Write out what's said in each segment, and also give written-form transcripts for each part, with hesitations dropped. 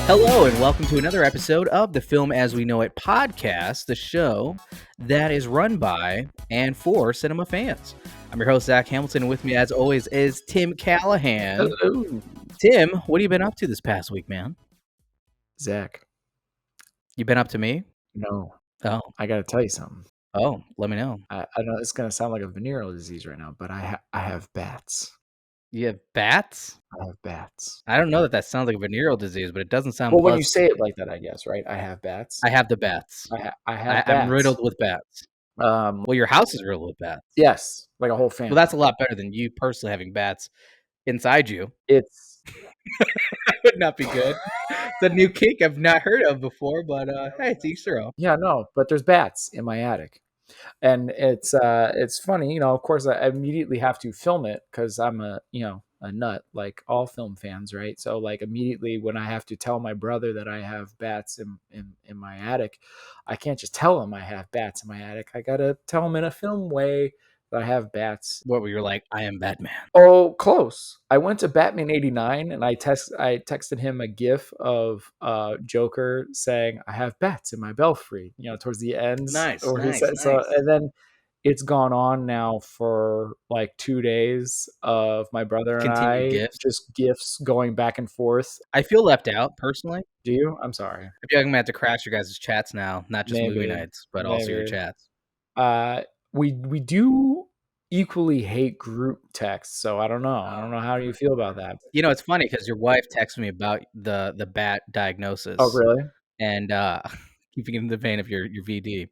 Hello, and welcome to another episode of the Film As We Know It podcast, the show that is run by and for cinema fans. I'm your host, Zach Hamelton, and with me, as always, is Tim Callaghan. Hello. Tim, what have you been up to this past week, man? Zach, You been up to me? no, Oh, I got to tell you something. let me know. I know it's going to sound like a venereal disease right now, but I have bats. You have bats? I have bats. I don't know that sounds like a venereal disease, but it doesn't sound Well, when you pleasant. say it like that, I guess, right? I have bats. I have the bats. I have bats. I'm riddled with bats. Well, your house is riddled with bats. Yes, like a whole family. Well, that's a lot better than you personally having bats inside you. It's That would not be good. It's a new kink I've not heard of before, but hey, it's each their own. yeah, no, but there's bats in my attic. And it's funny, of course I immediately have to film it because I'm a nut like all film fans, right? So like immediately when I have to tell my brother that I have bats in my attic, I can't just tell him I have bats in my attic. I gotta tell him in a film way that I have bats. What were you like? I am Batman. Oh, close. I went to Batman 89 and I texted him a gif of Joker saying, I have bats in my belfry, towards the end. Nice. So, and then it's gone on now for like 2 days of my brother and Continued I gifs. just gifs going back and forth. I feel left out personally. Do you? I'm sorry. I feel like I'm gonna have to crash your guys' chats now, not just movie nights, but also your chats. We do equally hate group texts, so I don't know. I don't know how you feel about that. It's funny because your wife texted me about the bat diagnosis. Oh, really? And keeping in the vein of your VD,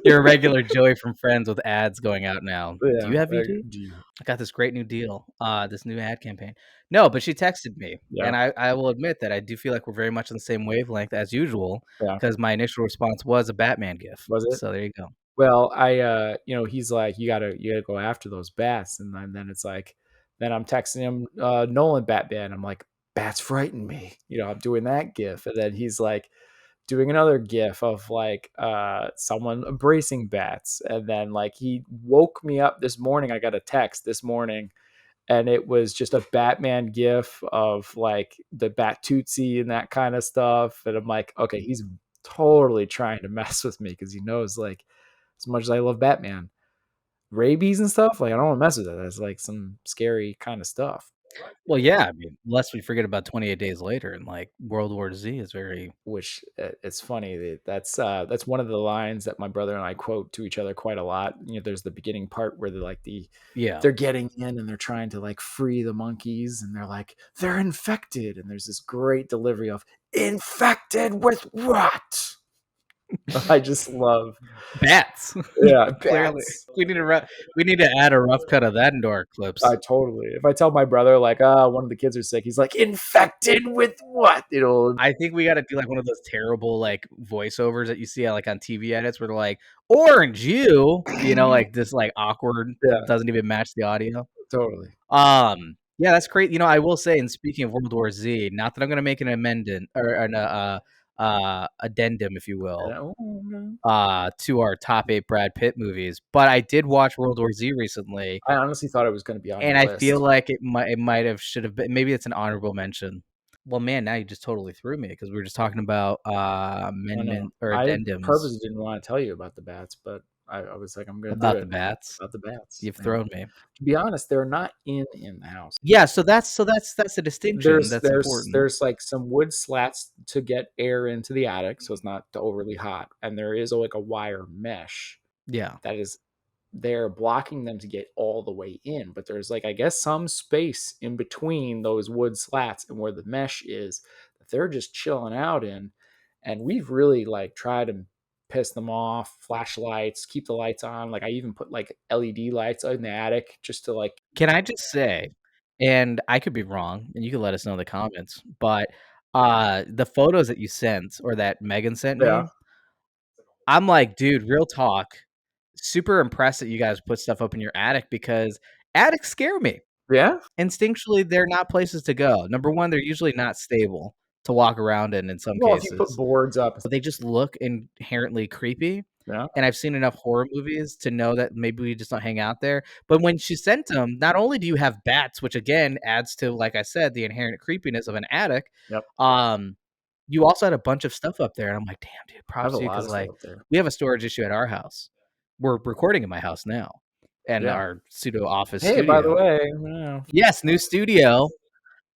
you're a regular Joey from Friends with ads going out now. Yeah, Do you have VD? I got this great new deal, this new ad campaign. No, but she texted me, and I will admit that I do feel like we're very much on the same wavelength as usual, because my initial response was a Batman gif. Was it? So there you go. Well, he's like, you gotta go after those bats, and then it's like, then I'm texting him Nolan Batman. I'm like, bats frighten me. I'm doing that gif, and then he's like doing another gif of like someone embracing bats, and then like he woke me up this morning. I got a text this morning, and it was just a Batman gif of like the Bat Tootsie and that kind of stuff. And I'm like, okay, he's totally trying to mess with me because he knows like as much as I love Batman, rabies and stuff, like I don't want to mess with it. That's like some scary kind of stuff. Well, yeah, I mean, lest we forget about 28 Days Later and like World War Z is very. Which it's funny that's one of the lines that my brother and I quote to each other quite a lot. There's the beginning part where they're like they're getting in and they're trying to like free the monkeys, and they're like they're infected, and there's this great delivery of infected with what? I just love bats. Yeah, clearly. bats. We need to add a rough cut of that into our clips. I totally. If I tell my brother like, one of the kids are sick, he's like, infected with what? I think we got to do like one of those terrible like voiceovers that you see like on TV edits where they're like, orange you, like this like awkward, doesn't even match the audio. Totally. Yeah, that's great. I will say, and speaking of World War Z, not that I'm going to make an amendment or an addendum, if you will, to our top 8 Brad Pitt movies, but I did watch World War Z recently. I honestly thought it was going to be on and your I list. feel like it should have been. Maybe it's an honorable mention. Well, man, now you just totally threw me because we were just talking about amendment or addendums. I purposely didn't want to tell you about the bats, but I was like, I'm going to about do the it. bats. About the bats. You've thrown me. To be honest, they're not in the house. Yeah, so that's the distinction. That's important. There's like some wood slats to get air into the attic, so it's not overly hot, and there is like a wire mesh. Yeah, that is there blocking them to get all the way in. But there's like I guess some space in between those wood slats and where the mesh is that they're just chilling out in, and we've really like tried to piss them off, flashlights, keep the lights on. Like I even put like LED lights in the attic just to like. Can I just say, and I could be wrong, and you can let us know in the comments, but the photos that you sent or that Megan sent me, I'm like, dude, real talk, super impressed that you guys put stuff up in your attic because attics scare me. Yeah. Instinctually, they're not places to go. Number one, they're usually not stable to walk around in some cases. If you put boards up, they just look inherently creepy. Yeah, and I've seen enough horror movies to know that maybe we just don't hang out there. But when she sent them, not only do you have bats, which again adds to, like I said, the inherent creepiness of an attic, yep. um, you also had a bunch of stuff up there, and I'm like, "Damn, dude, I have props a to you," lot because of stuff like, up there. we have a storage issue at our house. We're recording in my house now, and Yeah. our pseudo office Hey, by the studio. way, yeah. Yes, new studio.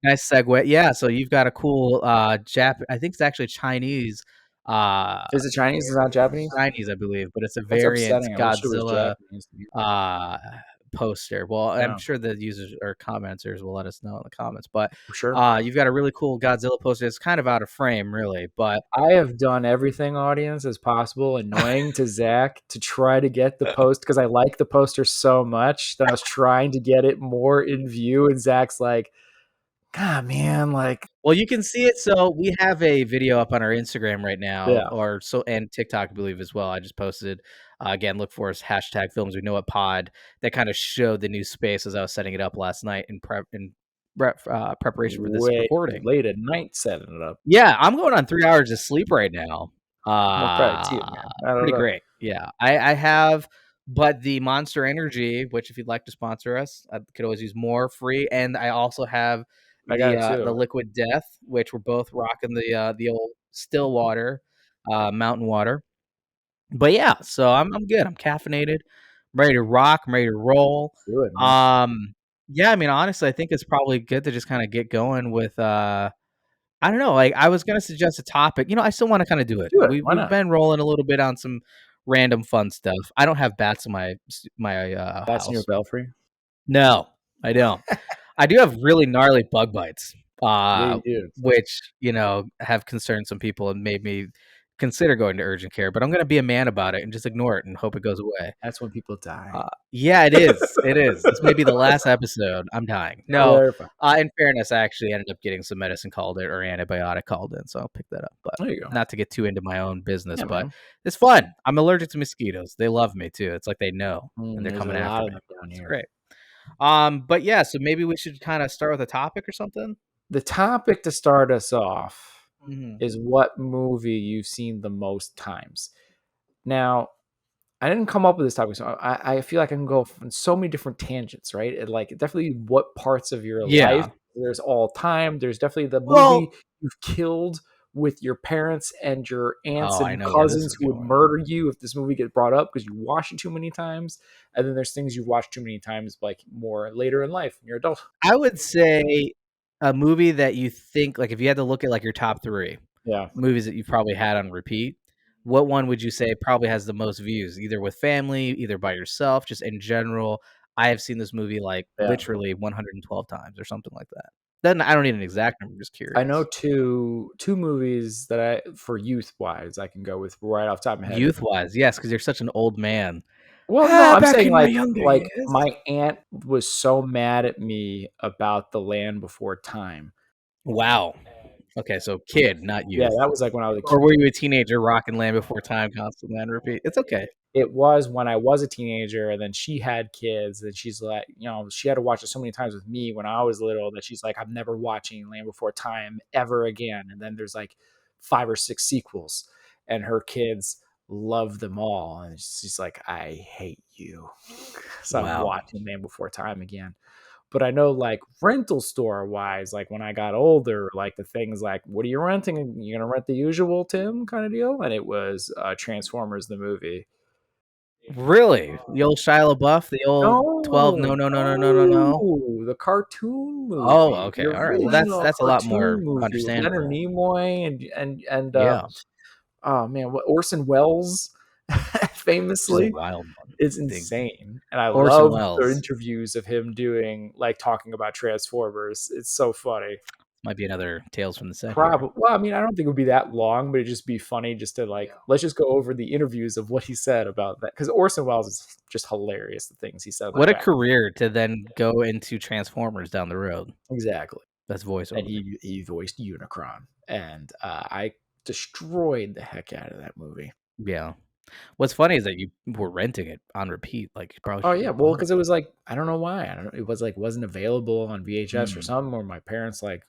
Nice segue. Yeah, so you've got a cool, I think it's actually Chinese, uh, Is it Chinese? It's not Japanese? Chinese, I believe, but it's a That's variant upsetting. I wish it was Godzilla, Japanese to be uh, poster. Well, I'm yeah, sure the users or commenters will let us know in the comments, but, for sure. you've got a really cool Godzilla poster. It's kind of out of frame, really, but I have done everything, audience, as possible, annoying to Zach, to try to get the post because I like the poster so much that I was trying to get it more in view, and Zach's like, "God, man, like." well, you can see it. So we have a video up on our Instagram right now, Yeah, or so, and TikTok, I believe, as well. I just posted. Again, look for us hashtag Films We Know It Pod. That kind of showed the new space as I was setting it up last night in preparation for this way recording. late at night setting it up. Yeah, I'm going on 3 hours of sleep right now. More credit to you, man. I don't Pretty know. great. Yeah, I have, but the Monster Energy, which if you'd like to sponsor us, I could always use more free. And I also have I got it the too. Liquid Death, which we're both rocking the old still water, mountain water. But yeah, so I'm good. I'm caffeinated. I'm ready to rock. I'm ready to roll. Do it, man. Um, yeah, I mean, honestly, I think it's probably good to just kind of get going with I don't know, like, I was gonna suggest a topic, I still wanna kinda do it. Do it. Why We've not? been rolling a little bit on some random fun stuff. I don't have bats in That's in your house. belfry? No, I don't. I do have really gnarly bug bites, Yeah, you do. which, have concerned some people and made me consider going to urgent care, but I'm gonna be a man about it and just ignore it and hope it goes away. That's when people die. Yeah, it is. It is. This may be the last episode. I'm dying. No, No, they're fine. in fairness, I actually ended up getting some medicine called in or antibiotic called in, so I'll pick that up. But There you go. not to get too into my own business, Yeah, but man. it's fun. I'm allergic to mosquitoes. They love me too. It's like they know and they're There's a coming after lot of me. them down It's here. great. But yeah, so maybe we should kind of start with a topic or something. The topic to start us off Mhm. is what movie you've seen the most times. Now, I didn't come up with this topic, so I feel like I can go on so many different tangents, right? And like definitely what parts of your life. Yeah. There's all time. There's definitely the movie Well, you've killed with your parents and your aunts oh, I and know where this cousins is who would going. murder you if this movie get brought up because you watched it too many times. And then there's things you've watched too many times, like more later in life in your adult. I would say a movie that you think like if you had to look at like your top 3 Yeah, movies that you've probably had on repeat, what one would you say probably has the most views? Either with family, either by yourself, just in general. I have seen this movie like yeah. literally 112 times or something like that. Then I don't need an exact number, I'm just I know curious. two movies that I for youth wise I can go with right off the top of my head. Youth wise, yes, because you're such an old man. Well, no, I'm Back saying in my younger like years. my aunt was so mad at me about The Land Before Time. Wow. Okay, so kid, not Yeah, youth. that was like when I was a Or were you a teenager rocking Land Before Time constantly on repeat? It's okay. it was when I was a teenager, and then she had kids, and she's like, she had to watch it so many times with me when I was little that she's like, I'm never watching Land Before Time ever again. And then there's like 5 or 6 sequels, and her kids love them all, and she's like, I hate you. So I'm Wow. watching Land Before Time again. But I know, like, rental store wise, like when I got older, like the things like, what are you renting? You gonna rent the usual, Tim, kind of deal? And it was Transformers the movie. Really? The old Shia LaBeouf, the old 12 No, no, no, no, no, no, no, no? no, the cartoon Oh, movie, the okay, alright, well, original that's a lot cartoon more movie with Leonard understandable. Nimoy and Yeah, oh man, what Orson Welles which is a famously. wild one. It's Big insane, and I Orson love the Welles interviews of him doing like talking about Transformers. It's so funny. might be another Tales from the Set here. Probably. Well, I mean, I don't think it would be that long, but it'd just be funny just to like, let's just go over the interviews of what he said about that. Because Orson Welles is just hilarious, the things he said about What a Transformers. career to then go into Transformers down the road. Exactly. That's And voiceover. he voiced Unicron, and I destroyed the heck out of that movie. Yeah. What's funny is that you were renting it on repeat, like, you probably Oh should yeah, have well, bought it. because it was like I don't know why. I don't. It was like wasn't available on VHS or Mm. something, or my parents like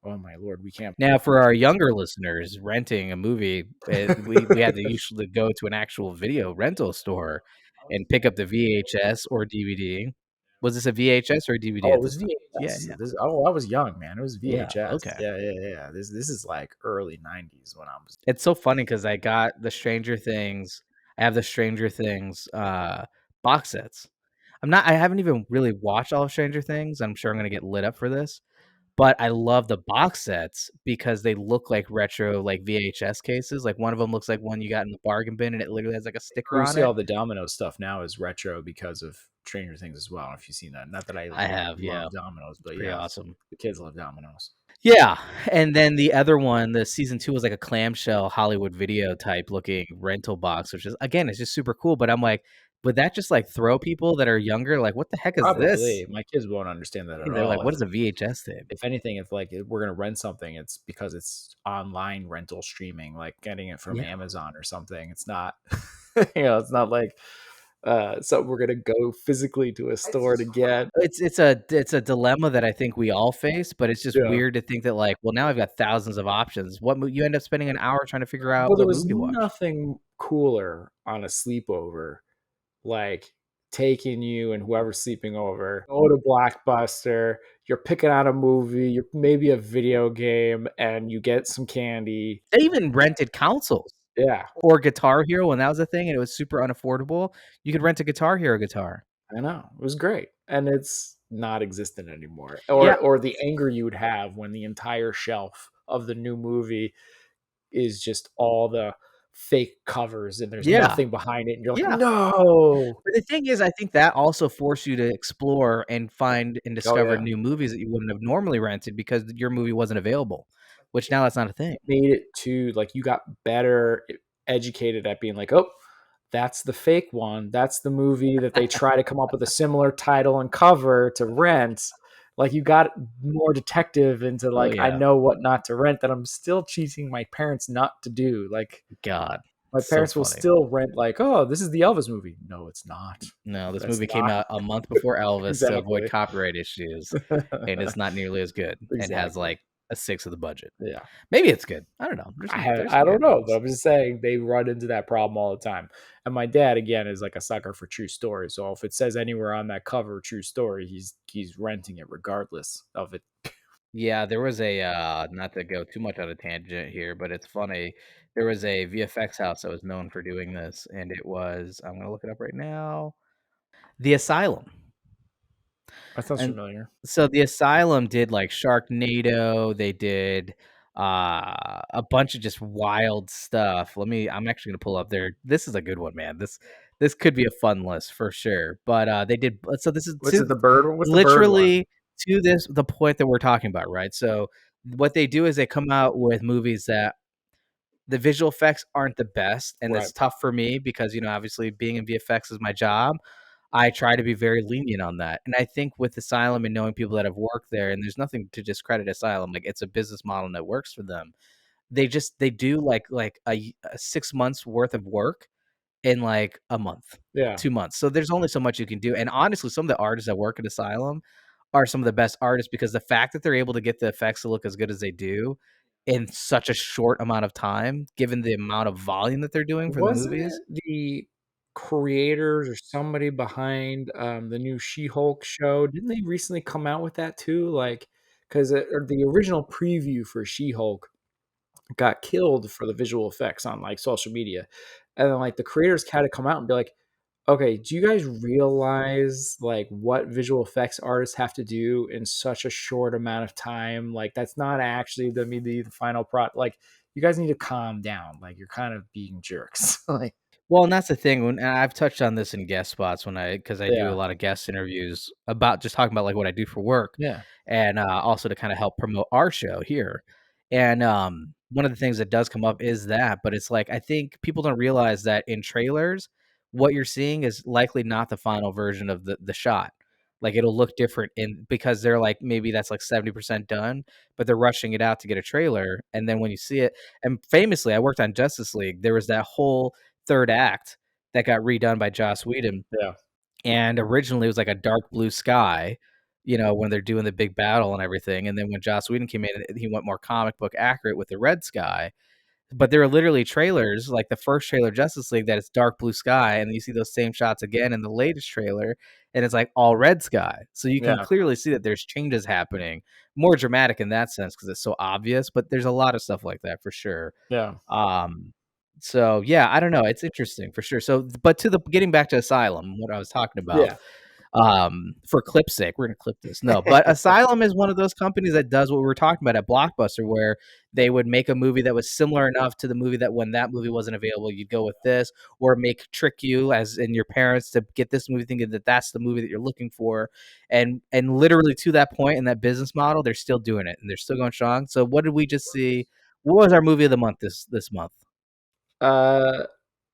Oh my lord, we can't Now for our younger listeners, renting a movie, we had to usually go to an actual video rental store and pick up the VHS or DVD. Was this a VHS or a DVD Oh, at it was this time? Yeah, VHS. yeah. I was young, man. It was Yeah, VHS. okay. Yeah, yeah, yeah. This is like early '90s when I was It's so funny because I have the Stranger Things, box sets. I haven't even really watched all of Stranger Things. I'm sure I'm gonna get lit up for this, but I love the box sets because they look like retro, like, VHS cases. Like, one of them looks like one you got in the bargain bin, and it literally has, like, a sticker You on see it. all the Domino stuff now is retro because of Stranger Things as well, if you've seen that. Not that I I have, yeah. love Domino's, It's but pretty yeah, awesome. the kids love Domino's. Yeah, and then the other one, the season 2 was like a clamshell Hollywood Video type looking rental box, which is again, it's just super cool, but I'm like, would that just, like, throw people that are younger, like, "What the heck is this?" Probably. My kids won't understand that at They're like, all. "What is a VHS tape?" If anything, if like if we're gonna rent something, it's because it's online rental streaming, like getting it from Yeah. Amazon or something. It's not, it's not like something we're gonna go physically to a store to get. It's a dilemma that I think we all face, but it's just Yeah. weird to think that, like, well, now I've got thousands of options. You end up spending an hour trying to figure out Well, there what was movie to watch. nothing cooler on a sleepover, like taking you and whoever's sleeping over, go to Blockbuster, you're picking out a movie, you're maybe a video game, and you get some candy. They even rented consoles Yeah, or Guitar Hero when that was a thing and it was super unaffordable. You could rent a Guitar Hero guitar. I know. It was great, and it's not existent anymore. Yeah, Or the anger you would have when the entire shelf of the new movie is just all the fake covers and there's yeah, nothing behind it, and you're like, yeah. "No!" But the thing is, I think that also forced you to explore and find and Oh, discover yeah. new movies that you wouldn't have normally rented because your movie wasn't available, which now that's not a thing. Made it to like, you got better educated at being like, "Oh, that's the fake one. That's the movie that they try to come up with a similar title and cover to rent." Like, you got more detective into, Oh, like, I yeah. know what not to rent that I'm still teaching my parents not to do. Like, God, my so parents will funny. still rent, like, "Oh, this is the Elvis movie." No, it's not. No, this That's movie came not out a month before Elvis to avoid exactly. copyright issues, and it's not nearly as good and has, Exactly. like, a sixth of the budget. Yeah. Maybe it's good. I don't know. There's I some don't good know, but movies. I'm just saying they run into that problem all the time. And my dad, again, is like a sucker for true stories. So if it says anywhere on that cover true story, he's renting it regardless of it. Yeah, there was not to go too much on a tangent here, but it's funny. There was a VFX house that was known for doing this, and it was I'm gonna look it up right now. The Asylum. That sounds And familiar. so the Asylum did, like, Sharknado, they did, a bunch of just wild stuff. I'm actually gonna pull up there this is a good one, man. This could be a fun list for sure, but, they did so this is What's to it the bird one? What's the bird one? literally to this the point that we're talking about, right? So, what they do is they come out with movies that the visual effects aren't the best, and Right. it's tough for me because, obviously being in VFX is my job. I try to be very lenient on that, and I think with Asylum and knowing people that have worked there, and there's nothing to discredit Asylum, like, it's a business model that works for them. They do, like, a 6 months worth of work in, like, a month, Yeah. 2 months, so there's only so much you can do, and honestly, some of the artists that work at Asylum are some of the best artists because the fact that they're able to get the effects to look as good as they do in such a short amount of time, given the amount of volume that they're doing for the Wasn't movies. it the creators or somebody behind, the new She-Hulk show? Didn't they recently come out with that too? Like, 'cause, the original preview for She-Hulk got killed for the visual effects on, like, social media, and then, like, the creators had to come out and be like, "Okay, do you guys realize, like, what visual effects artists have to do in such a short amount of time? Like, that's not actually gonna be the final product. Like, you guys need to calm down, like, you're kind of being jerks." Like Well, and that's the thing, and I've touched on this in guest spots because I do a yeah, lot of guest interviews about just talking about, like, what I do for work yeah. and, also to kinda help promote our show here, and, one of the things that does come up is that, but it's like, I think people don't realize that in trailers, what you're seeing is likely not the final version of the shot. Like, it'll look different because they're like, maybe that's, like, 70% done, but they're rushing it out to get a trailer, and then when you see it and famously, I worked on Justice League, there was that whole 3rd act that got redone by Joss Whedon, Yeah. and originally it was like a dark blue sky, you know, when they're doing the big battle and everything, and then when Joss Whedon came in, he went more comic book accurate with the red sky, but there are literally trailers, like the first trailer, Justice League, that it's dark blue sky, and you see those same shots again in the latest trailer, and it's like all red sky. So you can Yeah, clearly see that there's changes happening, more dramatic in that sense because it's so obvious. But there's a lot of stuff like that for sure. yeah, Um, so yeah, I don't know. It's interesting for sure. So, but to the getting back to Asylum, what I was talking about, yeah. for clip's sake, we're gonna clip this. No, but Asylum is one of those companies that does what we were talking about at Blockbuster, where they would make a movie that was similar enough to the movie that when that movie wasn't available, you'd go with this, or make trick you as in your parents to get this movie thinking that that's the movie that you're looking for, and literally to that point in that business model, they're still doing it and they're still going strong. So what did we just see? What was our movie of the month this month? Uh,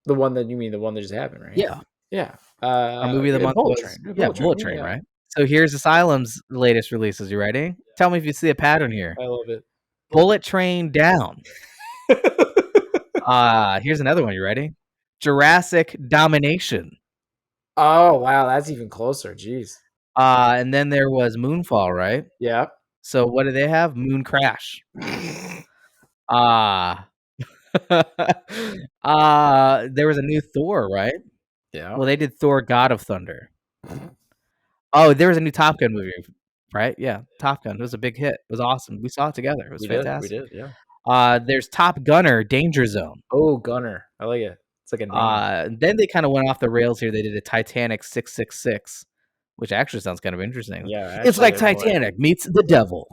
the one that you mean the one that just happened, right? Yeah, Yeah. our movie of the month Bullet Train. was, yeah, Bullet Train. Bullet Yeah, Train, yeah. right? So here's Asylum's latest releases. You ready? Tell me if you see a pattern here. I love it. Bullet Train down. Here's another one. You ready? Jurassic Domination. Oh, wow, that's even closer. Jeez. And then there was Moonfall, right? Yeah. So what do they have? Moon Crash. Ah. There was a new Thor, right? Yeah. Well, they did Thor: God of Thunder. Oh, there was a new Top Gun movie, right? Yeah, Top Gun. It was a big hit. It was awesome. We saw it together. It was We fantastic. did, yeah. There's Top Gunner: Danger Zone. Oh, Gunner. I like it. It's like a name. Then they kinda went off the rails here. They did a Titanic 666, which actually sounds kind of interesting. Yeah, It's actually, like I know it. Titanic meets the devil.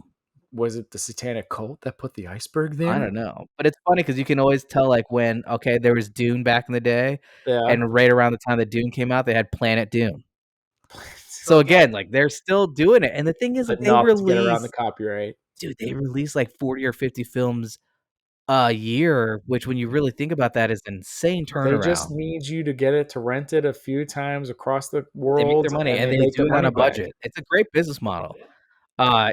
Was it the satanic cult that put the iceberg I there? don't know, but it's funny because you can always tell, like, when, okay, there was Dune back in the day, Yeah. and right around the time that Dune came out, they had Planet Dune. So, So again, like, they're still doing it, and the thing is that enough to get around the copyright. they release, like, 40 or 50 films a year, which when you really think about that is insane They just turnaround. need you to get it to rent it a few times across the They make their world, money, and and they they make do their it on money a back. budget. It's a great business model.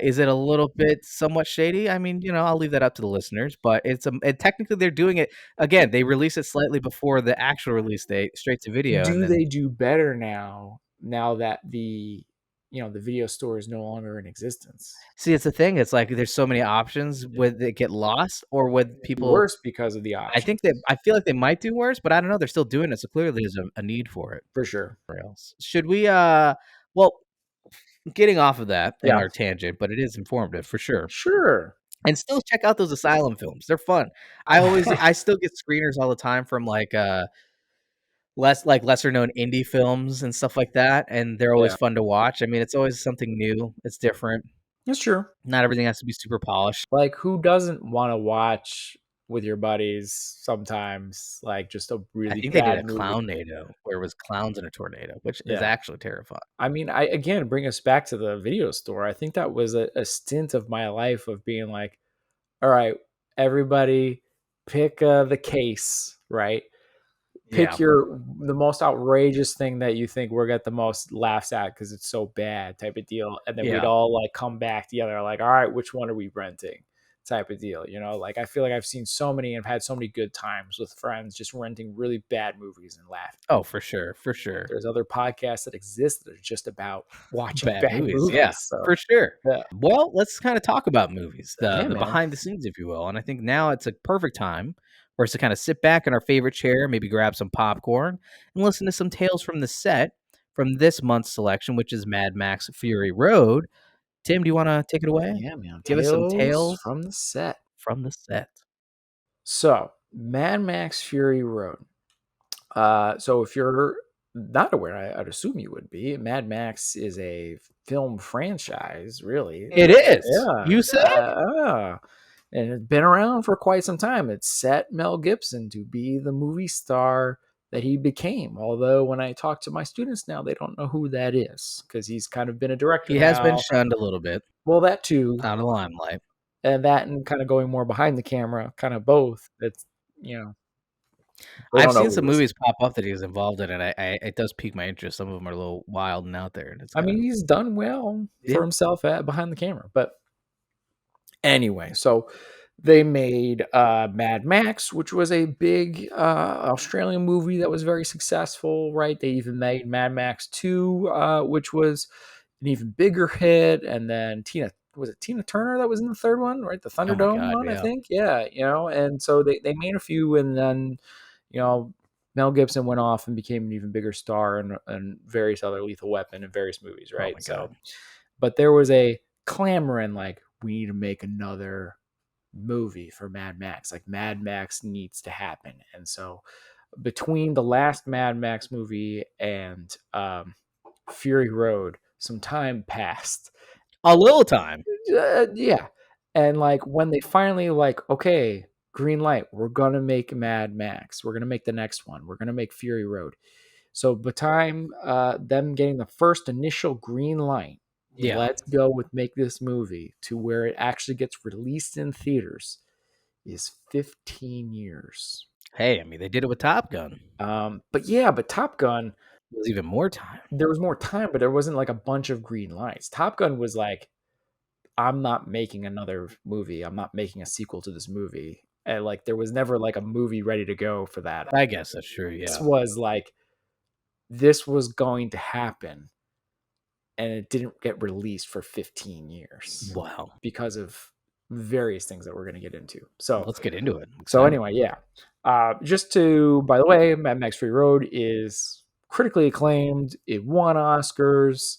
Is it a little bit somewhat shady? I mean, you know, I'll leave that up to the listeners, but it's, and technically they're doing it again, they release it slightly before the actual release date, straight to video, and Do then they do better now that the video store is no longer in existence? see, it's the thing, it's like there's so many options, would it get lost or would people Worse because of the I options, think that I feel like they might do worse, but I don't know, they're still doing it, so clearly there's a need for it. for sure. Or else. Should we, well, getting off of that and Yeah. our tangent, but it is informative for sure. Sure. And still check out those Asylum films. They're fun. I still get screeners all the time from like lesser known indie films and stuff like that, and they're always Yeah. fun to watch. I mean, it's always something new. It's different. That's true. Not everything has to be super polished. Like, who doesn't wanna watch with your buddies sometimes, like, just a I really think they did a bad movie? Clownado where it was clowns in a tornado, which is Yeah. actually terrifying. I mean, I again, bring us back to the video store. I think that was a stint of my life of being like, "All right, everybody pick, the case, right? Yeah. Pick the most outrageous thing that you think we'll get the most laughs at because it's so bad," type of deal, and then we'd Yeah. all, like, come back together like, "All right, which one are we renting?" type of deal, like, I feel like I've seen so many and have had so many good times with friends just renting really bad movies and laughing. Oh, for sure. For Like, sure. there's other podcasts that exist that are just about watching Bad bad movies, yeah, movies, so, for sure. yeah. Well, let's kinda talk about movies, Yeah, the man. behind the scenes, if you will, and I think now it's a perfect time for us to kinda sit back in our favorite chair, maybe grab some popcorn, and listen to some tales from the set from this month's selection, which is Mad Max: Fury Road. Tim, do you wanna take it away? Yeah, man. Give us some Tales tales from the set. from the set. So, Mad Max Fury Road. So if you're not aware, I'd assume you would be. Mad Max is a film franchise, really. It is! Yeah. You said? And it's been around for quite some time. It set Mel Gibson to be the movie star that he became. Although when I talk to my students now, they don't know who that is because he's kind of been a director He has been now. shunned a little bit Well, that too, out of the limelight. and that and kind of going more behind the camera, kind of both. It's you know they I've don't know seen who some he is. movies pop up that he was involved in, and I it does pique my interest. Some of them are a little wild and out there, and it's I mean, kinda he's done well yeah. for himself behind the camera. But anyway, so they made Mad Max, which was a big Australian movie that was very successful, right? They even made Mad Max 2, which was an even bigger hit, and then was it Tina Turner that was in the third one, right? The Oh my Thunderdome god, one, I yeah. think. Yeah, and so they made a few, and then you know Mel Gibson went off and became an even bigger star in various other Lethal Weapon and various movies, Oh right? my god. So, but there was a clamoring like we need to make another movie for Mad Max. Like Mad Max needs to happen, and so between the last Mad Max movie and Fury Road, some time passed. A little time. Yeah, and like when they finally like, okay, green light, we're gonna make Mad Max. We're gonna make the next one. We're gonna make Fury Road. So by time them getting the first initial green light, Yeah. let's go with make this movie to where it actually gets released in theaters is 15 years. Hey, I mean, they did it with Top Gun. But Top Gun, It was even more time. there was more time, but there wasn't like a bunch of green lights. Top Gun was like, I'm not making another movie. I'm not making a sequel to this movie. And like, there was never like a movie ready to go for that. I guess that's true, This yeah. was like, this was going to happen, and it didn't get released for 15 years Wow. because of various things that we're going to get into. So, Let's get into it. I'm So excited. anyway, yeah. By the way, Mad Max Free Road is critically acclaimed. It won Oscars.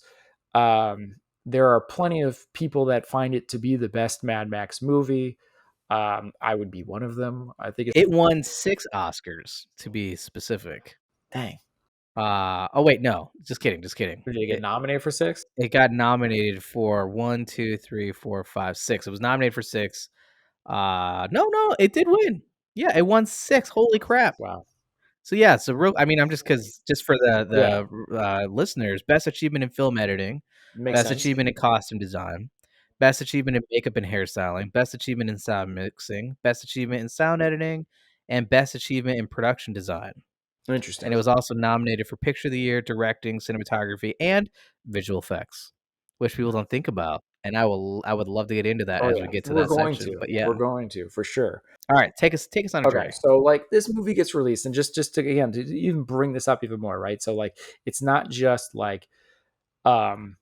Um, there are plenty of people that find it to be the best Mad Max movie. I would be one of them. I think it's It won 6 Oscars, to be specific. dang. Oh, wait, no. Just kidding, just kidding. Did it get nominated for six? It got nominated for 1, 2, 3, 4, 5, 6. It was nominated for 6. No, it did win. Yeah, it won 6. Holy crap. Wow. So, yeah, so real I mean, just for Yeah, listeners, best achievement in film editing, makes best sense. achievement in costume design, best achievement in makeup and hairstyling, best achievement in sound mixing, best achievement in sound editing, and best achievement in production design. And Interesting. it was also nominated for Picture of the Year, Directing, Cinematography, and Visual Effects, which people don't think about. And I would love to get into that Oh as we yeah, get to we're that going section. to. But yeah. We're going to for sure. All right, take us on a Okay, journey. so like this movie gets released, and just to again to even bring this up even more, right? So like it's not just like um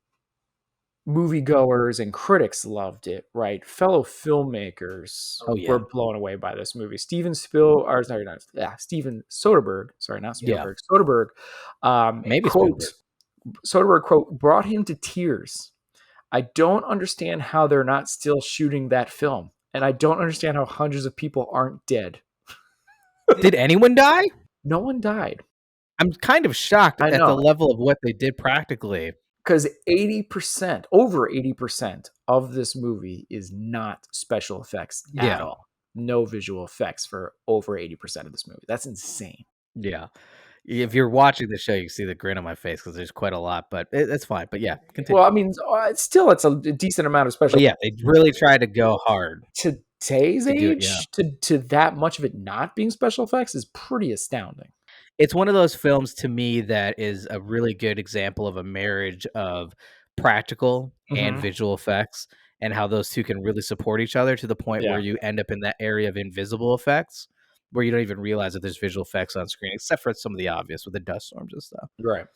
moviegoers and critics loved it, right? Fellow filmmakers Oh were yeah. blown away by this movie. Steven Soderbergh, sorry, not Yeah. Spielberg, Soderbergh, Maybe quote, Spielberg. Soderbergh quote, brought him to tears. I don't understand how they're not still shooting that film. And I don't understand how hundreds of people aren't dead. Did anyone die? No one died. I'm kind of shocked I at the know. level of what they did practically. Because 80%, over 80% of this movie is not special effects at Yeah. all. No visual effects for over 80% of this movie. That's insane. Yeah. If you're watching the show, you see the grin on my face because there's quite a lot, but it's fine. But yeah, Well, continue. I mean, still, it's a decent amount of special But yeah, they really tried to go hard today's to do it. Yeah. age to that much of it not being special effects is pretty astounding. It's one of those films to me that is a really good example of a marriage of practical and Hmm. visual effects and how those 2 can really support each other to the point where Yeah, you end up in that area of invisible effects where you don't even realize that there's visual effects on screen, except for some of the obvious with the dust storms and stuff. right.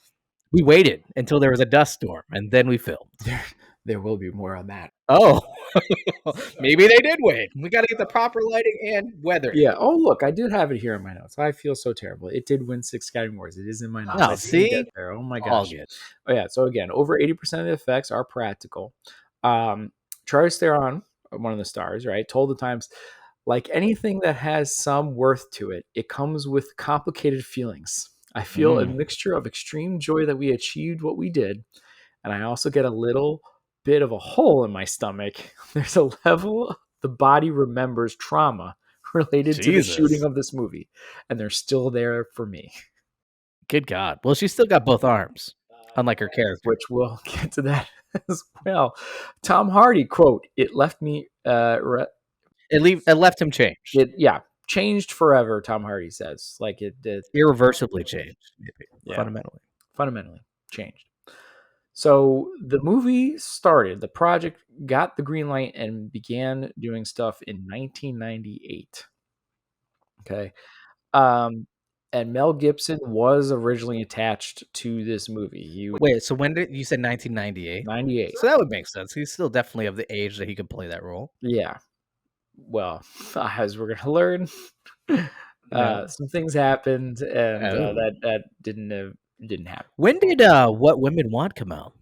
We waited until there was a dust storm, and then we filmed. There will be more on that. Oh, maybe they did wait. We gotta get the proper lighting and weathering. Yeah. Oh, look, I did have it here in my notes. I feel so terrible. It did win 6 Scouting Awards. It is in my notes. I Oh, didn't get see? there. Oh my All gosh. good. Oh yeah. So again, over 80% of the effects are practical. Charlize Theron, one of the stars, right, told the Times, like anything that has some worth to it, it comes with complicated feelings. I feel a Mm, mixture of extreme joy that we achieved what we did, and I also get a little bit of a hole in my stomach. There's a level the body remembers trauma related to the shooting Jesus. of this movie, and they're still there for me. Good God. Well, she's still got both arms, unlike her character. Which we'll get to that as well. Tom Hardy quote: "It left me, It left him changed. yeah, changed forever." Tom Hardy says, like it did, Irreversibly changed, maybe, yeah, fundamentally. fundamentally changed. So the movie started, the project got the green light and began doing stuff in 1998. Okay. Um, And Mel Gibson was originally attached to this movie. He was Wait, so when did you said 1998? 98. So that would make sense. He's still definitely of the age that he could play that role. Yeah. Well, as we're gonna learn, Yeah. some things happened, and Oh. that didn't happen. When did What Women Want come out?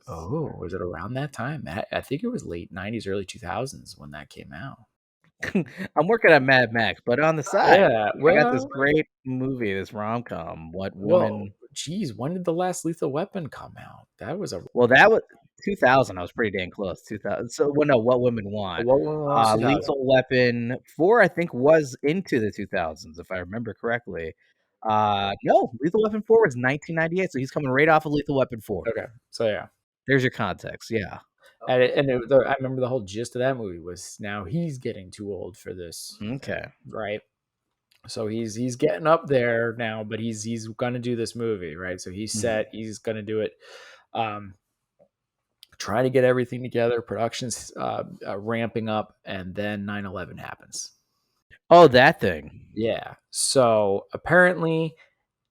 Oh, was it around that time? I think it was late 90s, early 2000s when that came out. I'm working on Mad Max, but on the side, Yeah, I got this well great movie, this rom-com, What well, Women. geez, when did the last Lethal Weapon come out? That was a Well, that was 2000. I was pretty dang close. 2000. So, well, no, What Women Want. what one was 2000? Lethal Weapon 4, I think, was into the 2000s, if I remember correctly. No, Lethal Weapon 4 was 1998, so he's coming right off of Lethal Weapon 4. Okay, so yeah. There's your context, yeah. I remember the whole gist of that movie was now he's getting too old for this, Okay. right? So he's getting up there now, but he's gonna do this movie, right? So he's Mhm. set, he's gonna do it. Um, trying to get everything together, production's ramping up, and then 9/11 happens. Oh, that thing. Yeah. So apparently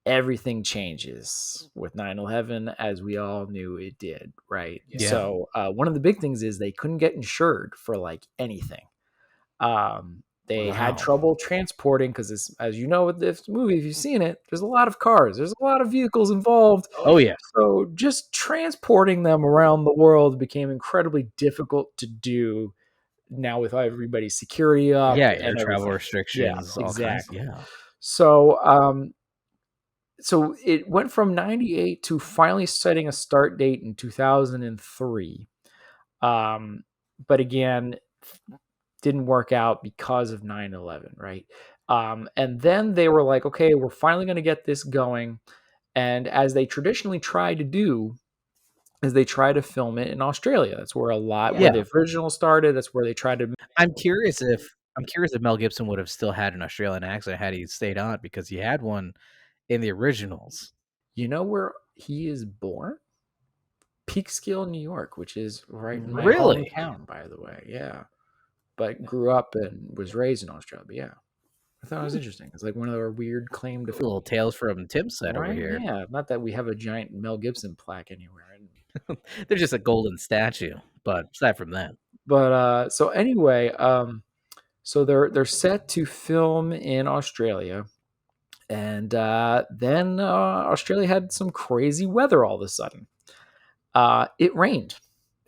everything changes with 9/11, as we all knew it did, right? Yeah. So one of the big things is they couldn't get insured for like anything. They had Wow. trouble transporting because, as you know, with this movie, if you've seen it, there's a lot of cars, there's a lot of vehicles involved. Oh, yeah. So just transporting them around the world became incredibly difficult to do now with everybody's security up Yeah, air and travel everything. Yeah, restrictions, all kinds, exactly. yeah. So, so it went from 98 to finally setting a start date in 2003. Um, but again, didn't work out because of 9/11, right? And then they were like, okay, we're finally going to get this going. And as they traditionally try to do, is they try to film it in Australia. That's where a lot where Yeah. the original started. That's where they tried to. I'm curious if Mel Gibson would have still had an Australian accent had he stayed on because he had one in the originals. You know where he is born? Peekskill, New York, which is right in my Really? hometown, by the way. Yeah, but grew up and was raised in Australia. But yeah, I thought it was Hmm. interesting. It's like one of our weird claim to fame, Little tales from Tim's side over right? here. Yeah, not that we have a giant Mel Gibson plaque anywhere. There's just a golden statue, but aside from that. But so anyway, so they're set to film in Australia, and then Australia had some crazy weather all of a sudden. It rained,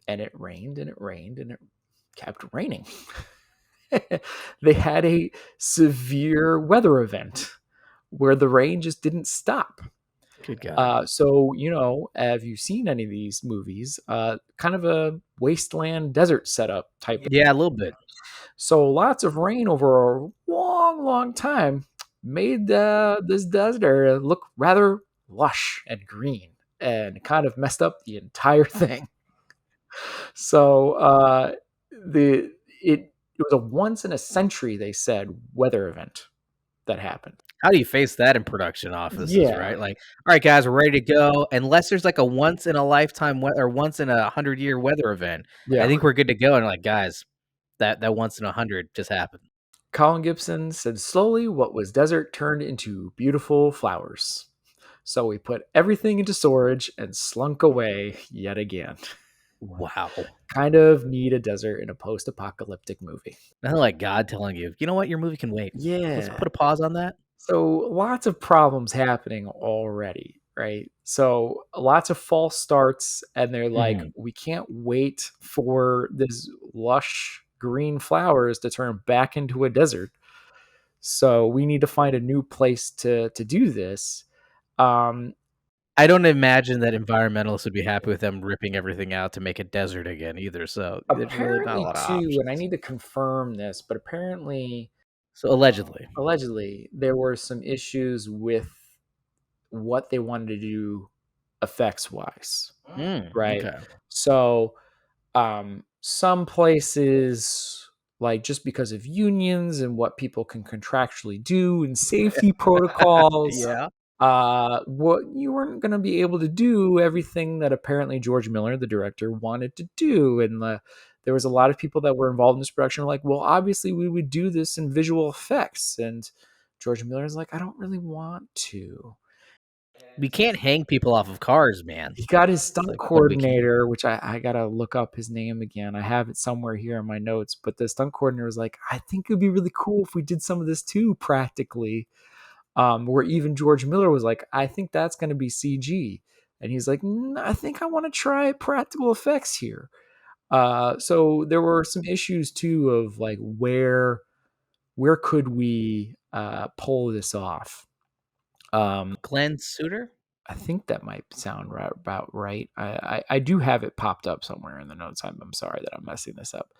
and it rained, and it rained, and it kept raining. They had a severe weather event where the rain just didn't stop. Good God. So, you know, have you seen any of these movies? Kind of a wasteland desert setup type. Yeah, a little bit. So, lots of rain over a long, long time made this desert area look rather lush and green and kind of messed up the entire thing. So, the it was a once in a century, they said, weather event that happened. How do you face that in production offices, Yeah, right? Like, all right, guys, we're ready to go. Unless there's like a once in a lifetime or once in 100-year weather event, I yeah. think we're good to go. And like, guys, that once in 100 just happened. Colin Gibson said, slowly, what was desert turned into beautiful flowers. So we put everything into storage and slunk away yet again. Wow. Kind of need a desert in a post apocalyptic movie. Nothing like God telling you, you know what, your movie can wait. Let's Yeah. put a pause on that. So lots of problems happening already, right? So lots of false starts, and they're like, Mhm. we can't wait for this lush green flowers to turn back into a desert. So we need to find a new place to do this. Um, I don't imagine that environmentalists would be happy with them ripping everything out to make a desert again either. So there's really not a apparently lot of too, and I options. need to confirm this, but apparently, So allegedly. allegedly, there were some issues with what they wanted to do effects wise, right? Okay. So some places, like just because of unions and what people can contractually do and safety protocols, Yeah. what you weren't going to be able to do everything that apparently George Miller, the director, wanted to do. And there was a lot of people that were involved in this production were like, well, obviously we would do this in visual effects. And George Miller's like, "I don't really want to." We can't hang people off of cars, man. He got his It's stunt like, but we can. coordinator, which I gotta look up his name again. I have it somewhere here in my notes, but the stunt coordinator was like, "I think it'd be really cool if we did some of this too practically." Where even George Miller was like, "I think that's gonna be CG." And he's like, I think I want to try practical effects here. So there were some issues too of like where could we pull this off? Glenn Suter? I think that might sound about right. I do have it popped up somewhere in the notes. I'm sorry that I'm messing this up.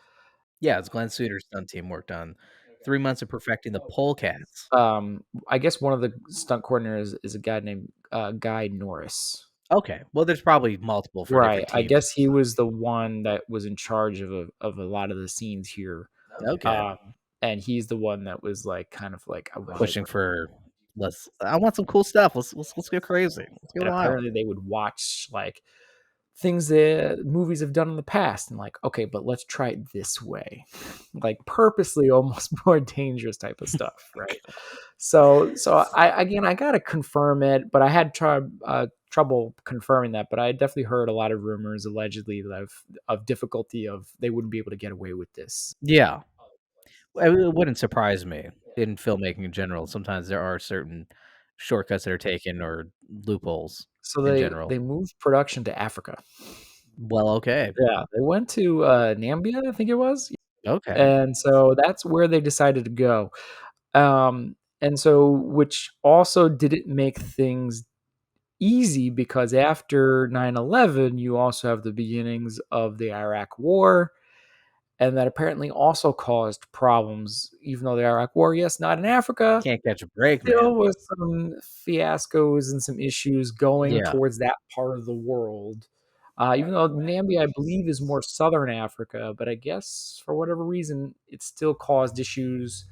Yeah, it's Glenn Suter's stunt team worked on 3 months of perfecting the polecats. I guess one of the stunt coordinators is a guy named Guy Norris. Okay, well, there's probably multiple for Right. different I teams and guess he stuff. was the one that was in charge of a lot of the scenes here. Okay, Um, and he's the one that was like kind of like I want to. pushing for I want some cool stuff. Let's go crazy. Let's go And wild. apparently they would watch like things that movies have done in the past and like, okay, but let's try it this way. Like purposely almost more dangerous type of stuff, right? So I gotta confirm it, but I had trouble confirming that. But I definitely heard a lot of rumors allegedly of difficulty of they wouldn't be able to get away with this. Yeah, it wouldn't surprise me in filmmaking in general. Sometimes there are certain shortcuts that are taken or loopholes So in they general. moved production to Africa. Well, okay, Yeah, they went to Nambia, I think it was, okay. and so that's where they decided to go. And so, which also didn't make things easy because after 9/11, you also have the beginnings of the Iraq War, and that apparently also caused problems, even though the Iraq War, yes, not in Africa, Can't catch a break, still man. with some fiascos and some issues going Yeah, towards that part of the world. Even though Namibia, I believe, is more southern Africa, but I guess for whatever reason, it still caused issues.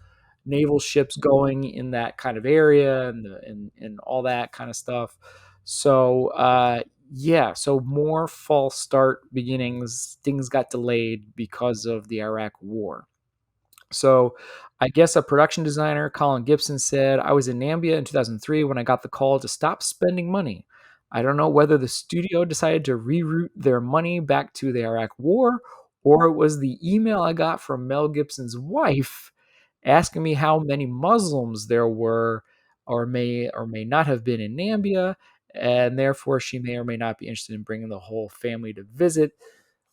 Naval ships going in that kind of area and all that kind of stuff. So yeah, so more false start beginnings. Things got delayed because of the Iraq War. So I guess a production designer, Colin Gibson, said, I was in Nambia in 2003 when I got the call to stop spending money. I don't know whether the studio decided to reroute their money back to the Iraq War or it was the email I got from Mel Gibson's wife asking me how many Muslims there were or may not have been in Nambia, and therefore she may or may not be interested in bringing the whole family to visit.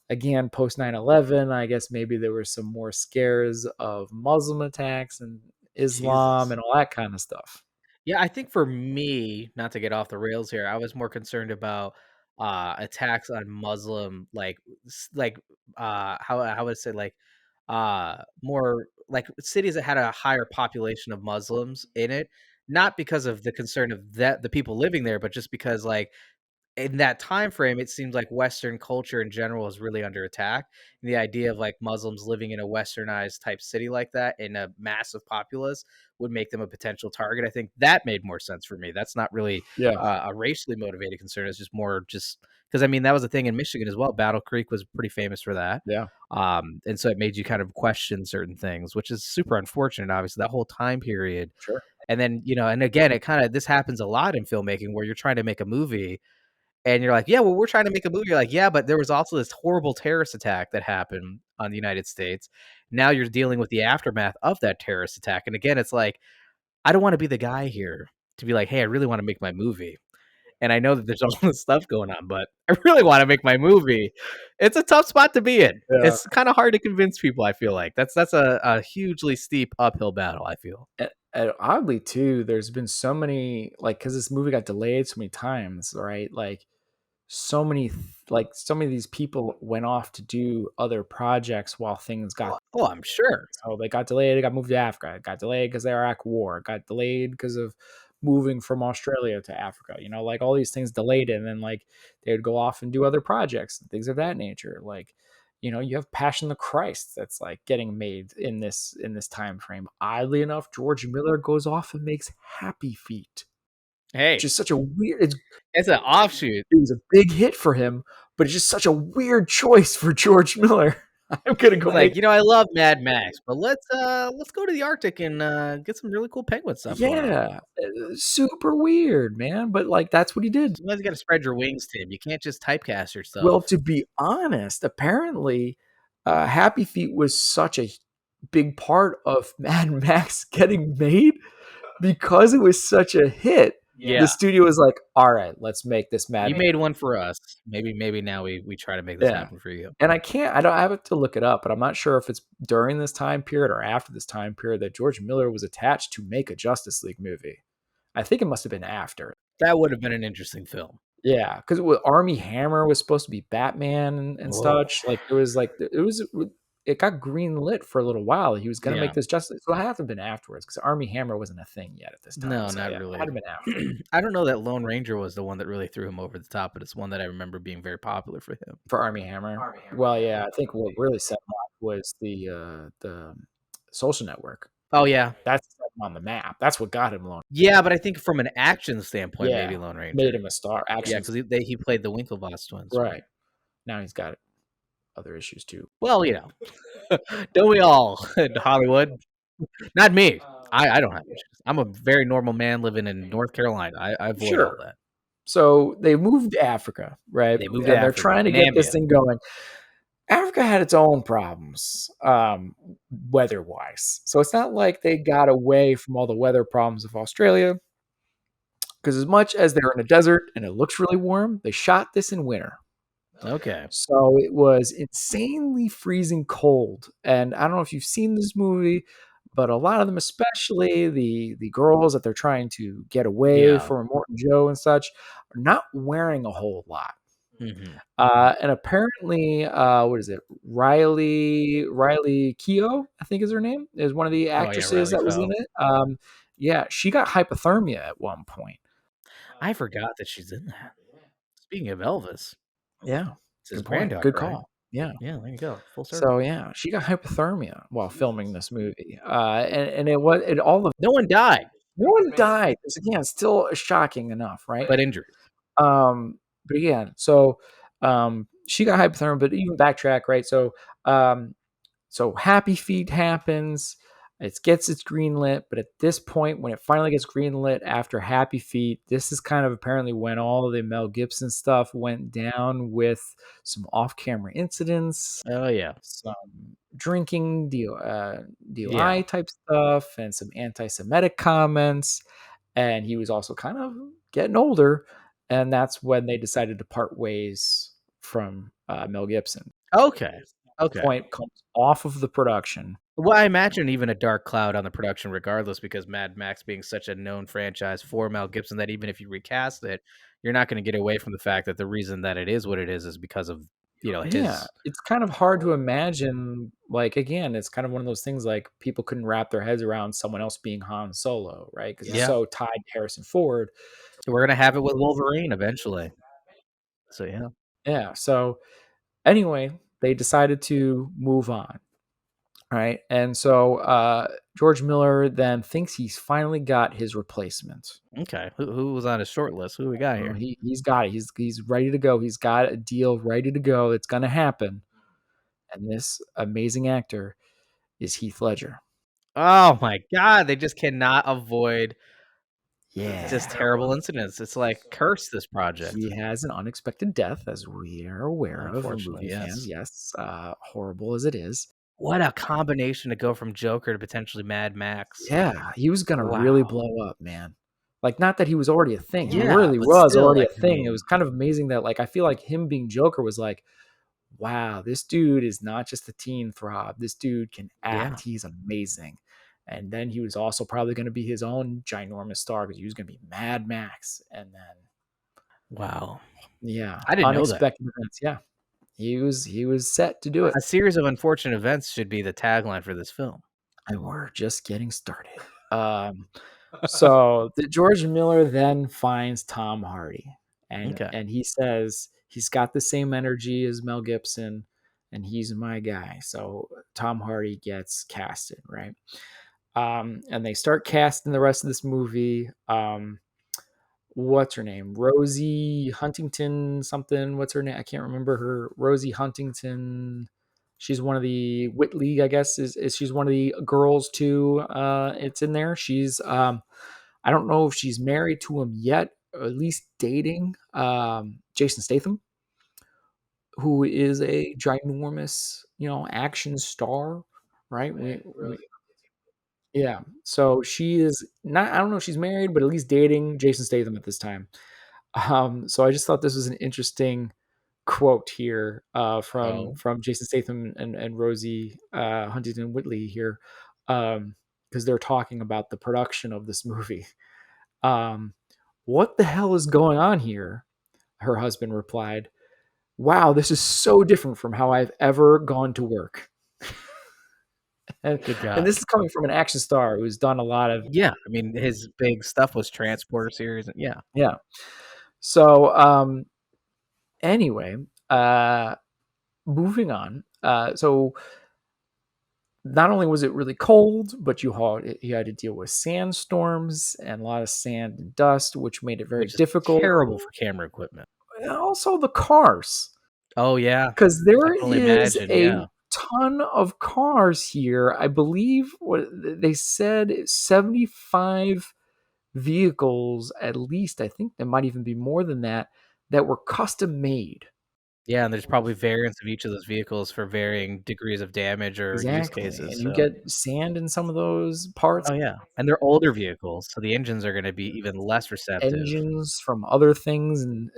Again, post 9/11, I guess maybe there were some more scares of Muslim attacks and Islam Jesus. and all that kind of stuff. Yeah, I think for me, not to get off the rails here, I was more concerned about attacks on Muslim, how would I say, like more like cities that had a higher population of Muslims in it, not because of the concern of that the people living there, but just because like in that time frame, it seems like Western culture in general is really under attack. And the idea of like Muslims living in a westernized type city like that in a massive populace would make them a potential target. I think that made more sense for me. That's not really Yeah, a racially motivated concern. It's just more just because I mean that was a thing in Michigan as well. Battle Creek was pretty famous for that, yeah, and so it made you kind of question certain things, which is super unfortunate. Obviously, that whole time period, sure. and then and again, it kind of this happens a lot in filmmaking where you're trying to make a movie and you're like, "Yeah, well, we're trying to make a movie." You're like, "Yeah, but there was also this horrible terrorist attack that happened on the United States." Now you're dealing with the aftermath of that terrorist attack, and again, it's like, I don't wanna be the guy here to be like, "Hey, I really wanna make my movie." And I know that there's all this stuff going on, but I really wanna make my movie. It's a tough spot to be in. Yeah. It's kinda hard to convince people, I feel like. That's a hugely steep uphill battle, I feel. And oddly too, there's been so many like because this movie got delayed so many times, right? Like so many of these people went off to do other projects while things got. Oh, I'm sure. So they got delayed. It got moved to Africa. It got delayed because of the Iraq War. It got delayed because of moving from Australia to Africa. Like all these things delayed it, and then like they would go off and do other projects and things of that nature. Like, you have Passion of the Christ that's like getting made in this time frame. Oddly enough, George Miller goes off and makes Happy Feet, which Hey, is such a weird. it's an offshoot. It was a big hit for him, but it's just such a weird choice for George Miller. I'm gonna go He's like, make "You know, I love Mad Max, but let's go to the Arctic and, get some really cool penguin stuff going on." yeah, super weird, man, but, like, that's what he did. Sometimes you gotta spread your wings, Tim. You can't just typecast Well, yourself. to be honest, apparently, Happy Feet was such a big part of Mad Max getting made because it was such a hit. The Yeah. studio was like, "Alright, let's make this Mad You Max." made one for us. Maybe now we try to make this Yeah, happen for you. and I don't I have to look it up, but I'm not sure if it's during this time period or after this time period that George Miller was attached to make a Justice League movie. I think it must have been after. That would have been an interesting film. Yeah, because Army Hammer was supposed to be Batman and Whoa. such, like, it got green lit for a little while, he was gonna make Yeah. this Justice so it had to have been afterwards because Army Hammer wasn't a thing yet at this time, No, so not yeah, it had really. to have been after. I don't know that Lone Ranger was the one that really threw him over the top, but it's one that I remember being very popular for him. For Army Hammer? Well, yeah, I think what really set him off was the Social Network. Oh, yeah. That's set him on the map, that's what got him Lone. Yeah, but I think from an action standpoint, maybe Yeah, Lone made Ranger. him a star, Yeah, actions 'cause he played the Winklevoss twins, right? right. Now he's got other issues too. Well, don't we all in Hollywood? Not me. I don't have issues. I'm a very normal man living in North Carolina. I avoid all Sure. that. So, they moved to Africa, right? They moved to And they're Africa, trying to get this Namibia. thing going. Africa had its own problems, weather-wise. So, it's not like they got away from all the weather problems of Australia, because as much as they're in a desert and it looks really warm, they shot this in winter. Okay. So it was insanely freezing cold, and I don't know if you've seen this movie, but a lot of them, especially the girls that they're trying to get away Yeah. from Morton Joe and such, are not wearing a whole lot. Mhm. And apparently, what is it? Riley Keough, I think is her name, is one of the Oh, yeah, actresses Riley that was in Fell. it. Yeah, she got hypothermia at one point. I forgot that she's in that. Speaking of Elvis, Yeah, it's his good point. granddaughter, Good right? call. Yeah. Yeah, there you go. Full So, circle. yeah, she got hypothermia while filming this movie, and it was it all of No one died, no one died. It's again, still shocking enough, right? but injured. Um, but yeah, so, she got hypothermia, but even backtrack, right? Um so Happy Feet happens. It gets its green lit, but at this point, when it finally gets green lit after Happy Feet, this is kind of apparently when all of the Mel Gibson stuff went down with some off-camera incidents, Oh, yeah. some drinking, Yeah. DUI type stuff, and some anti-Semitic comments. And he was also kind of getting older, and that's when they decided to part ways from Mel Gibson. Okay. Okay. Point comes off of the production. Well, I imagine even a dark cloud on the production regardless because Mad Max being such a known franchise for Mel Gibson that even if you recast it, you're not gonna get away from the fact that the reason that it is what it is because of, Yeah, his. it's kind of hard to imagine, like, again, it's kind of one of those things, like, people couldn't wrap their heads around someone else being Han Solo, right? Because he's Yeah. so tied to Harrison Ford. We're gonna have it with Wolverine eventually. So, yeah. Yeah, so, anyway, they decided to move on, right? And so, George Miller then thinks he's finally got his replacement. Okay. Who was on his short list? Who we got Oh, here? he's got it. He's ready to go. He's got a deal ready to go. It's gonna happen, and this amazing actor is Heath Ledger. Oh my god, they just cannot avoid just Yeah. terrible incidents. It's like, curse this project. He has an unexpected death, as we are aware of, Unfortunately, movie fans, yes. yes, horrible as it is. What a combination to go from Joker to potentially Mad Max. Yeah, he was gonna really Wow. blow up, man. Like, not that he was already a thing, he Yeah, really but was still, already like, a I thing. It was mean, kind of amazing that, like, I feel like him being Joker was like, "Wow, this dude is not just a teen throb, this dude can yeah. act, he's amazing." And then he was also probably gonna be his own ginormous star because he was gonna be Mad Max, and then Wow. yeah, I didn't know that. unexpected events, yeah. He was set to do it. A series of unfortunate events should be the tagline for this film. And we're just getting started. So the George Miller then finds Tom Hardy, and Okay. and he says he's got the same energy as Mel Gibson, and he's my guy. So Tom Hardy gets casted, right? And they start casting the rest of this movie. What's her name? Rosie Huntington something. What's her name? I can't remember her. Rosie Huntington. She's one of the Whitley, I guess, is she's one of the girls too. It's in there. She's I don't know if she's married to him yet, or at least dating Jason Statham, who is a ginormous, action star, right? Yeah. So she is not. I don't know if she's married, but at least dating Jason Statham at this time. So I just thought this was an interesting quote here Oh, from Jason Statham and Rosie Huntington Whitley here, because they're talking about the production of this movie. Um, what the hell is going on here? Her husband replied, "Wow, this is so different from how I've ever gone to work." and good and God. this is coming from an action star who's done a lot of Yeah, I mean, his big stuff was Transporter series, and yeah. yeah. So anyway, uh, moving on. So not only was it really cold, but you had to deal with sandstorms and a lot of sand and dust, which made it very Which is difficult. terrible for camera equipment. And also the cars, Oh, yeah. because I there can only is imagine, a yeah. ton of cars here. I believe what they said 75 vehicles, at least. I think there might even be more than that, that were custom made. Yeah, and there's probably variants of each of those vehicles for varying degrees of damage or use Exactly. cases, And you so get sand in some of those parts, oh, yeah, and they're older vehicles, so the engines are gonna be even less receptive. engines from other things, and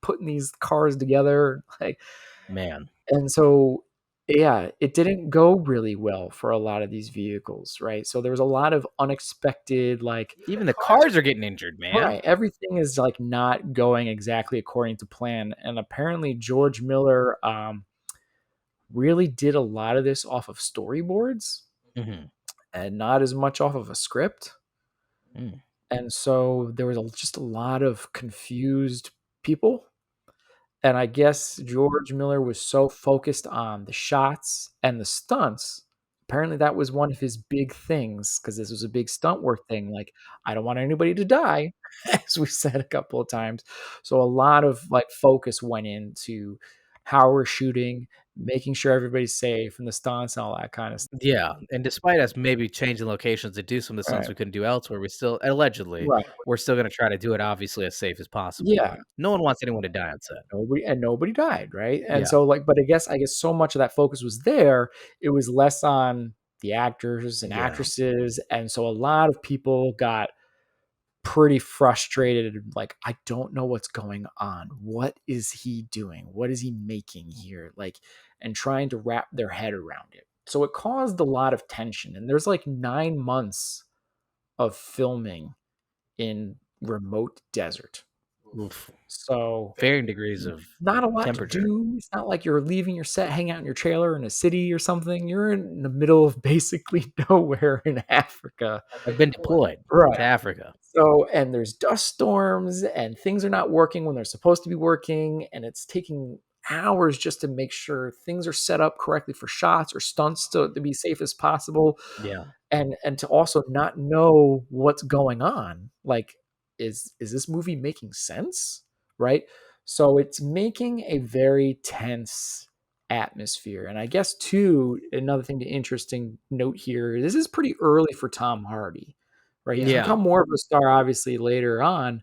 putting these cars together, like, Man. and so yeah, it didn't go really well for a lot of these vehicles, right? So there was a lot of unexpected, like, Even the cars are getting injured, man. right, everything is like not going exactly according to plan. And apparently George Miller really did a lot of this off of storyboards Mhm. and not as much off of a script. Mm. And so there was just a lot of confused people. And I guess George Miller was so focused on the shots and the stunts. Apparently, that was one of his big things because this was a big stunt work thing. Like, I don't want anybody to die, as we said a couple of times. So a lot of like focus went into how we're shooting, making sure everybody's safe, and the stunts and all that kind of stuff. Yeah, and despite us maybe changing locations to do some of the stunts Right. we couldn't do elsewhere, we still allegedly, Right. we're still gonna try to do it obviously as safe as possible. Yeah. No one wants anyone to die on set. Nobody died, right? And Yeah, so, like, but I guess so much of that focus was there, it was less on the actors and yeah. actresses, and so a lot of people got pretty frustrated, like, "I don't know what's going on. What is he doing? What is he making here?" Like, and trying to wrap their head around it. So it caused a lot of tension, and there's, like, 9 months of filming in remote desert. Oof. So Varying degrees of not a lot to temperature. do. It's not like you're leaving your set, hanging out in your trailer in a city or something. You're in the middle of basically nowhere in Africa. I've been deployed Right. to Africa. So, and there's dust storms and things are not working when they're supposed to be working. And it's taking hours just to make sure things are set up correctly for shots or stunts to be safe as possible. Yeah. And to also not know what's going on. Like, is this movie making sense? Right? So it's making a very tense atmosphere. And I guess too, another thing to interesting note here, this is pretty early for Tom Hardy, right? He's Yeah. become more of a star obviously later on,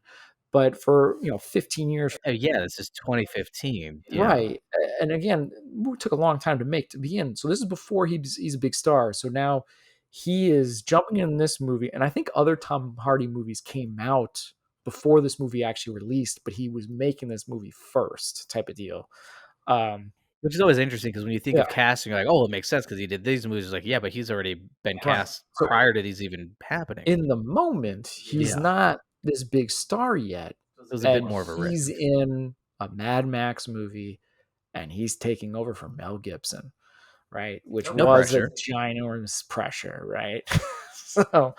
but for 15 years. Oh, yeah, this is 2015. Yeah. Right, and again, movie took a long time to make to begin, so this is before he's a big star, so now he is jumping in this movie, and I think other Tom Hardy movies came out before this movie actually released, but he was making this movie first type of deal. Um, Which is always interesting because when you think yeah, of casting, you're like, "Oh, it makes sense because he did these movies." It's like, yeah, but he's already been right. cast So prior to these even happening. in the moment, he's Yeah. not this big star yet, It was a bit and more of a risk. he's in a Mad Max movie, and he's taking over for Mel Gibson. Right? Which No was a pressure. ginormous pressure, right? So,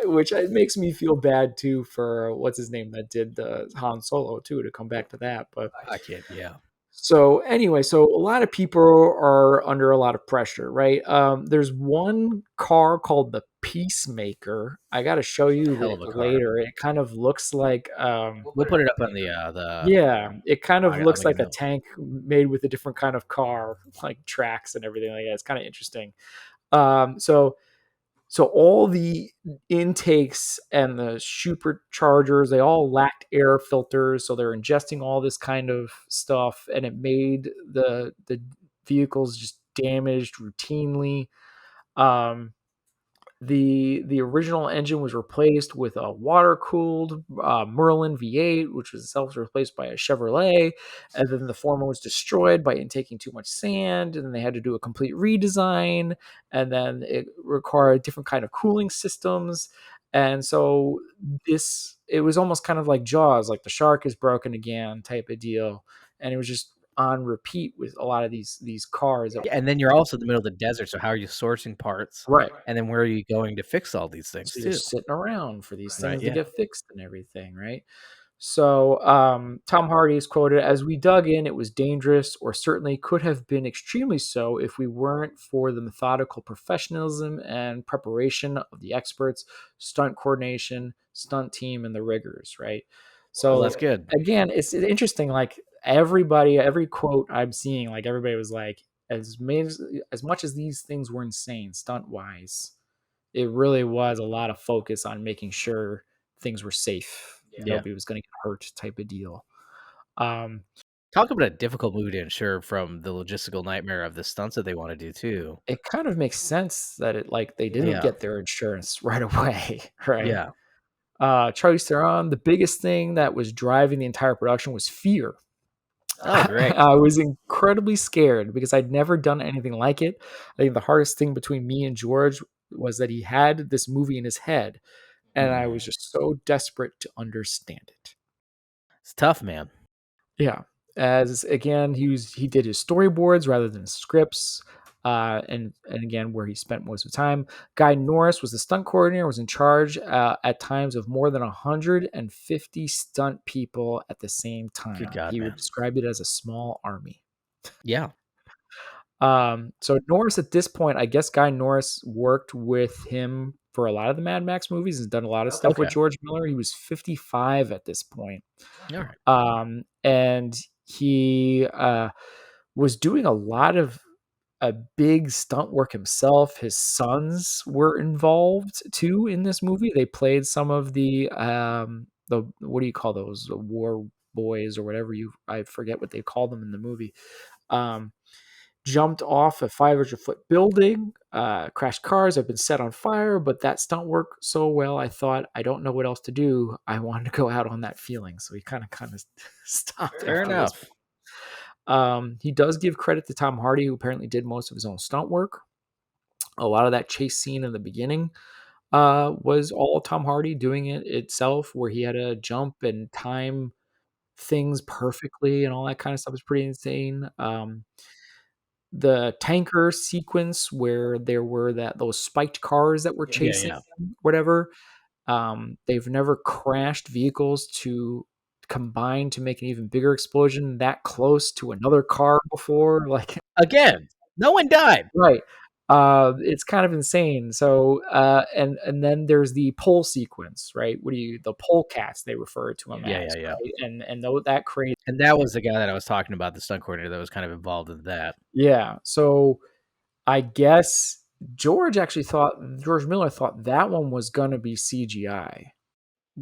which it makes me feel bad too for what's his name that did the Han Solo too, to come back to that. But I can't, yeah. So anyway, so a lot of people are under a lot of pressure, right? There's one car called the Peacemaker. I got to show It's a you hell it of a car. later. It kind of looks like, We'll put it up on the yeah, it kind of I'll looks make a like a note. tank made with a different kind of car, like tracks and everything like that. It's kind of interesting. So all the intakes and the superchargers, they all lacked air filters, so they're ingesting all this kind of stuff, and it made the vehicles just damaged routinely. Um, the original engine was replaced with a water-cooled, Merlin V8, which was itself replaced by a Chevrolet, and then the former was destroyed by intaking too much sand, and then they had to do a complete redesign, and then it required different kind of cooling systems, and so it was almost kind of like Jaws, like the shark is broken again type of deal, and it was just on repeat with a lot of these cars that. Yeah, and then you're also in the middle of the desert, so how are you sourcing parts? Right. And then where are you going to fix all these things So you're too? sitting around for these Right, things to yeah. get fixed and everything, right? So, Tom Hardy is quoted, "As we dug in, it was dangerous, or certainly could have been extremely so if we weren't for the methodical professionalism and preparation of the experts, stunt coordination, stunt team, and the riggers," right? Well, So, that's good. again, it's interesting, like, everybody every quote I'm seeing, like, everybody was like, as much as these things were insane stunt-wise, it really was a lot of focus on making sure things were safe. Yeah. Nobody was gonna get hurt type of deal. Um, Talk about a difficult movie to ensure from the logistical nightmare of the stunts that they wanna do too. it kind of makes sense that they didn't Yeah. get their insurance right away, right? Yeah. Charlize Theron, the biggest thing that was driving the entire production was fear. Oh, great. I was incredibly scared because I'd never done anything like it. I think the hardest thing between me and George was that he had this movie in his head, and I Mhm. was just so desperate to understand it. It's tough, man. Yeah. As again, he did his storyboards rather than scripts, and again, where he spent most of the time. Guy Norris was the stunt coordinator, was in charge at times of more than 150 stunt people at the same Good time. God, He would man. describe it as a small army. Yeah. So Norris at this point, I guess Guy Norris worked with him for a lot of the Mad Max movies. Has done a lot of stuff with Okay. George Miller. He was 55 at this point. Alright. And he was doing a lot of a big stunt work himself. His sons were involved too in this movie. They played some of the what do you call those, the war boys or whatever, you I forget what they call them in the movie. Um, Jumped off a 500-foot building, crashed cars, have been set on fire, but that stunt worked so well, I thought, I don't know what else to do. I wanted to go out on that feeling. So he kind of stopped Fair after this. enough. He does give credit to Tom Hardy, who apparently did most of his own stunt work. A lot of that chase scene in the beginning was all Tom Hardy doing it itself, where he had to jump and time things perfectly and all that kind of stuff is pretty insane. The tanker sequence where there were those spiked cars that were Yeah, chasing yeah. him, whatever, they've never crashed vehicles to combine to make an even bigger explosion that close to another car before, like. Again, no one died. Right. It's kind of insane. So, and then there's the pole sequence, right? The pole cats they refer to him Yeah, yeah, as, yeah. right? And though that creates. And that was the guy that I was talking about, the stunt coordinator that was kind of involved in that. Yeah. So I guess George Miller thought that one was gonna be CGI.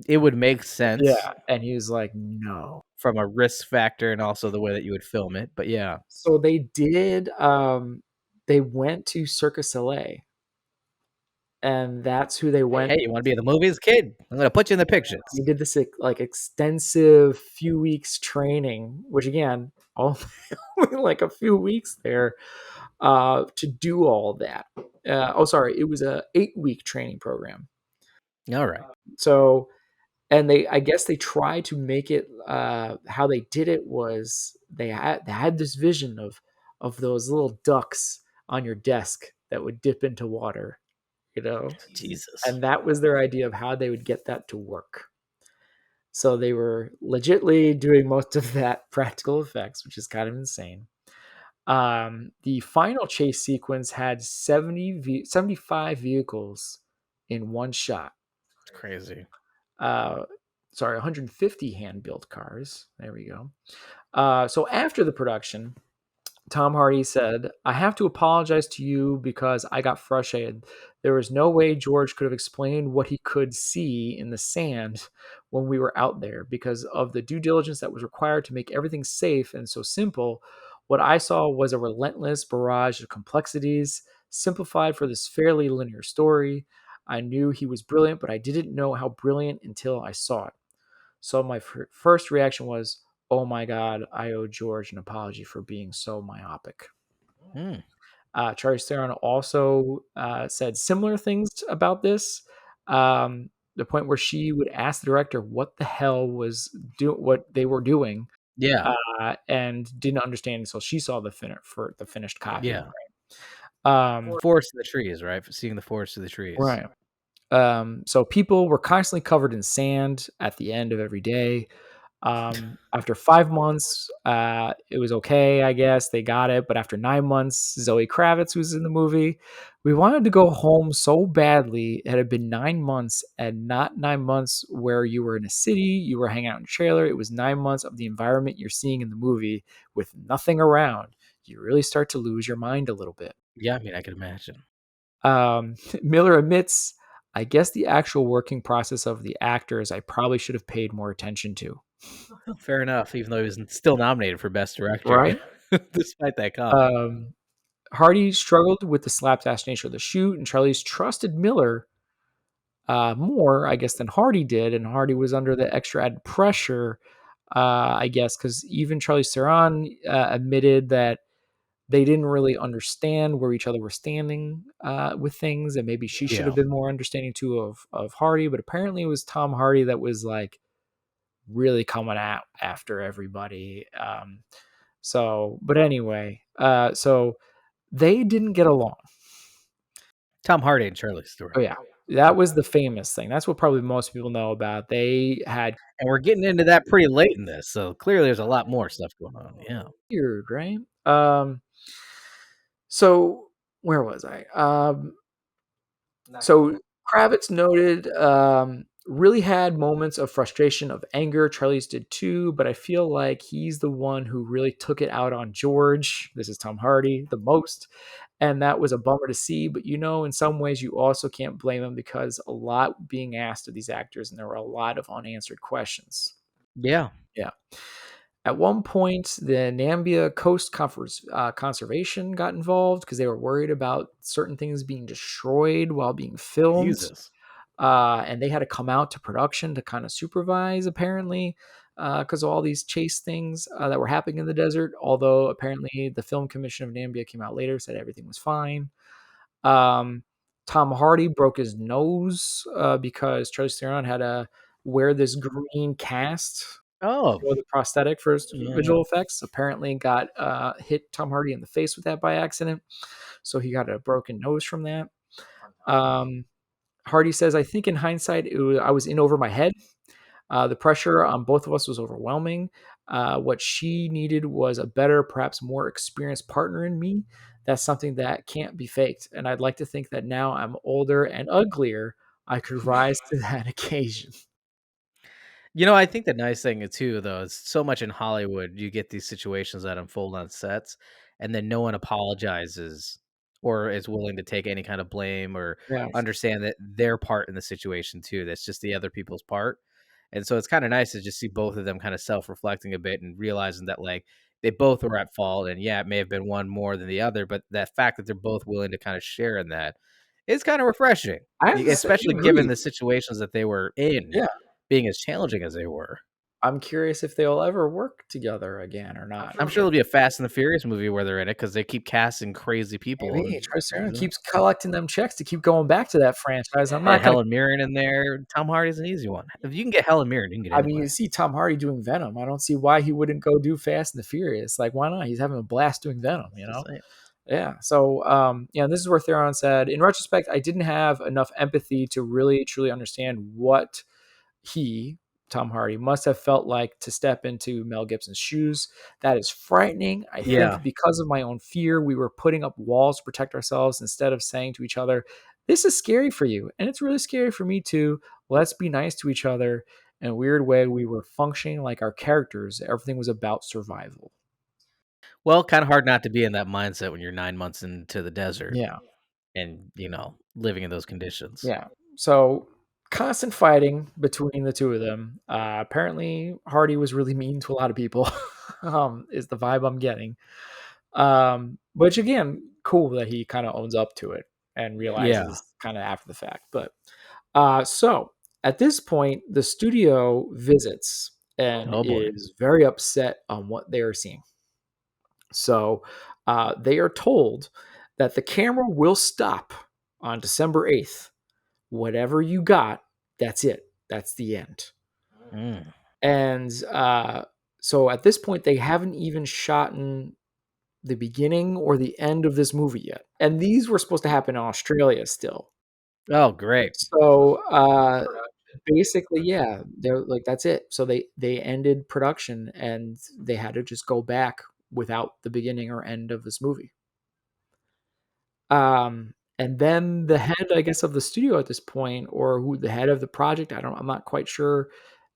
It would make Yeah, sense and he was like, "No." from a risk factor and also the way that you would film it, but yeah. So they went to Circus LA, and that's who they went. "Hey, you wanna be in the movies, kid? I'm gonna put you in the pictures." They did this, like, extensive few weeks training, which again, only like a few weeks there, to do all that. Sorry, it was a 8-week training program. Alright. So and I guess they tried to make it, how they did it was they had this vision of those little ducks on your desk that would dip into water, you know? Jesus. And that was their idea of how they would get that to work. So they were legitly doing most of that practical effects, which is kind of insane. The final chase sequence had 75 vehicles in one shot. It's crazy. Uh, sorry, 150 hand-built cars. There we go. So after the production, Tom Hardy said, I have to apologize to you because I got frustrated. There was no way George could have explained what he could see in the sand when we were out there because of the due diligence that was required to make everything safe and so simple. What I saw was a relentless barrage of complexities, simplified for this fairly linear story. I knew he was brilliant, but I didn't know how brilliant until I saw it. So my first reaction was, "Oh my god, I owe George an apology for being so myopic." Hmm. Charlize Theron also said similar things about this. The point where she would ask the director what the hell what they were doing, Yeah. and didn't understand until she saw the finished copy. Yeah. Um, Forest of the trees, right? Seeing the forest of the trees. right. So people were constantly covered in sand at the end of every day. After 5 months, it was okay, I guess, they got it, but after 9 months, Zoe Kravitz was in the movie. We wanted to go home so badly. It had been 9 months, and not 9 months where you were in a city, you were hanging out in a trailer. It was 9 months of the environment you're seeing in the movie with nothing around. You really start to lose your mind a little bit. Yeah, I mean, I can imagine. Miller admits, I guess the actual working process of the actors I probably should have paid more attention to. Fair enough, even though he was still nominated for Best Director, Right? despite that comment. Um, Hardy struggled with the slapdash nature of the shoot, and Charlize trusted Miller more, I guess, than Hardy did. And Hardy was under the extra added pressure, I guess, because even Charlize Theron admitted that they didn't really understand where each other were standing with things, and maybe she should have Yeah. been more understanding too of Hardy. But apparently, it was Tom Hardy that was like really coming out after everybody. But anyway, so they didn't get along. Tom Hardy and Charlize Oh, Theron. yeah. That was the famous thing. That's what probably most people know about. They had And we're getting into that pretty late in this, so clearly there's a lot more stuff going on, yeah. weird, right? So where was I? So Kravitz noted, really had moments of frustration, of anger. Charlie's did too, but I feel like he's the one who really took it out on George. This is Tom Hardy the most. And that was a bummer to see. But in some ways, you also can't blame him because a lot being asked of these actors, and there were a lot of unanswered questions. Yeah. Yeah. At one point, the Nambia Coast Conservation got involved because they were worried about certain things being destroyed while being filmed. Jesus. And they had to come out to production to kind of supervise, apparently, because of all these chase things that were happening in the desert. Although apparently the Film Commission of Nambia came out later, said everything was fine. Um, Tom Hardy broke his nose because Charlize Theron had to wear this green cast Oh. for the prosthetic for his Yeah. visual effects. Apparently, got hit Tom Hardy in the face with that by accident, so he got a broken nose from that. Um, Hardy says, "I think in hindsight, I was in over my head. The pressure on both of us was overwhelming. What she needed was a better, perhaps more experienced partner in me. That's something that can't be faked. And I'd like to think that now I'm older and uglier, I could rise to that occasion." I think the nice thing too, though, is so much in Hollywood, you get these situations that unfold on sets, and then no one apologizes or is willing to take any kind of blame or Yeah, understand that their part in the situation too. That's just the other people's part. And so it's kind of nice to just see both of them kind of self-reflecting a bit and realizing that like they both were at fault. And yeah, it may have been one more than the other, but that fact that they're both willing to kind of share in that is kind of refreshing, I have to say, especially given agreed. the situations that they were in Yeah, being as challenging as they were. I'm curious if they'll ever work together again or not. I'm sure there'll be a Fast and the Furious movie where they're in it because they keep casting crazy people Maybe and Charlize Theron yeah. keeps collecting them checks to keep going back to that franchise. I'm Or not gonna. Helen Mirren in there. Tom Hardy's an easy one. If you can get Helen Mirren, you can get I mean, anybody. you see Tom Hardy doing Venom. I don't see why he wouldn't go do Fast and the Furious. Like, why not? He's having a blast doing Venom. Just saying. Yeah. So, this is where Theron said, in retrospect, I didn't have enough empathy to really truly understand what he, Tom Hardy, must have felt like to step into Mel Gibson's shoes. That is frightening. I Yeah. think because of my own fear, we were putting up walls to protect ourselves instead of saying to each other, this is scary for you. And it's really scary for me too. Let's be nice to each other. In a weird way, we were functioning like our characters. Everything was about survival. Well, kinda hard not to be in that mindset when you're 9 months into the desert Yeah. and, living in those conditions. Yeah. So constant fighting between the two of them. Apparently, Hardy was really mean to a lot of people. Is the vibe I'm getting. Which again, cool that he kind of owns up to it and Yeah. realizes kind of after the fact. But so at this point, the studio visits and Oh, boy. is very upset on what they are seeing. So they are told that the camera will stop on December 8th. Whatever you got, that's it. That's the end. Mm. And so at this point, they haven't even shot in the beginning or the end of this movie yet. And these were supposed to happen in Australia still. Oh, great. So basically, yeah, they're like, that's it. So they ended production and they had to just go back without the beginning or end of this movie. And then the head, I guess, of the studio at this point, or who the head of the project, I'm not quite sure.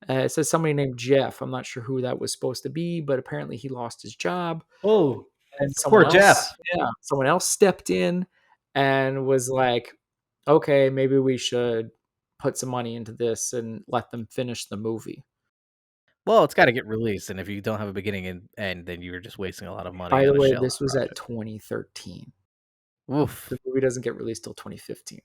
It says somebody named Jeff. I'm not sure who that was supposed to be, but apparently he lost his job. Oh, And poor Jeff. someone else stepped in and was like, okay, maybe we should put some money into this and let them finish the movie. Well, it's gotta get released, and if you don't have a beginning and end, then you're just wasting a lot of money By on the a way, shell of this a was at project. 2013. The Oof. movie doesn't get released till 2015.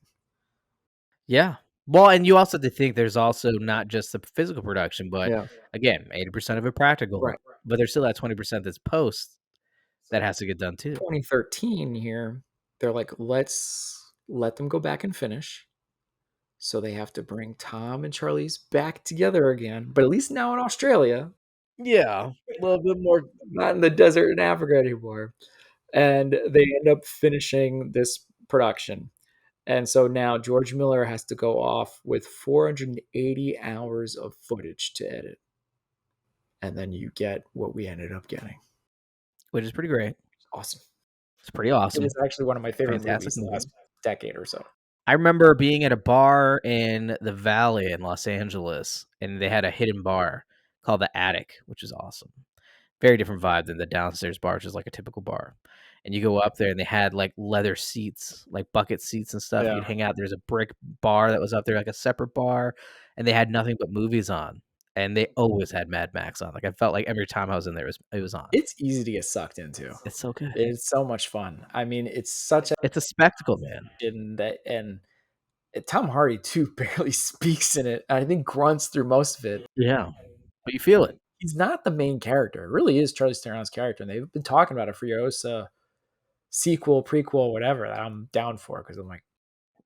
Yeah. Well, and you also have to think there's also not just the physical production, but Yeah. again, 80% of it practical, Right. but there's still that 20% that's post that has to get done too. 2013 here, they're like, let's let them go back and finish. So they have to bring Tom and Charlize back together again, but at least now in Australia, Yeah, a little bit more. not in the desert in Africa anymore. And they end up finishing this production. And so now George Miller has to go off with 480 hours of footage to edit. And then you get what we ended up getting. Which is pretty great. Awesome. It's pretty It awesome. is actually one of my favorite Fantastic movies the movie. last decade or so. I remember being at a bar in the Valley in Los Angeles, and they had a hidden bar called The Attic, which is awesome. Very different vibe than the downstairs bar, which is like a typical bar. And you go up there, and they had, like, leather seats, like bucket seats and stuff. You Yeah. could hang out. There's a brick bar that was up there, like a separate bar, and they had nothing but movies on, and they always had Mad Max on. Like, I felt like every time I was in there, it was on. It's easy to get sucked into. It's so good. It's so much fun. I mean, it's such a It's a spectacle, man. in that and Tom Hardy too barely speaks in it. I think grunts through most of it. Yeah, but you feel it. He's not the main character. It really is Charlize Theron's character, and they've been talking about a Furiosa sequel, prequel, whatever that I'm down for because I'm like,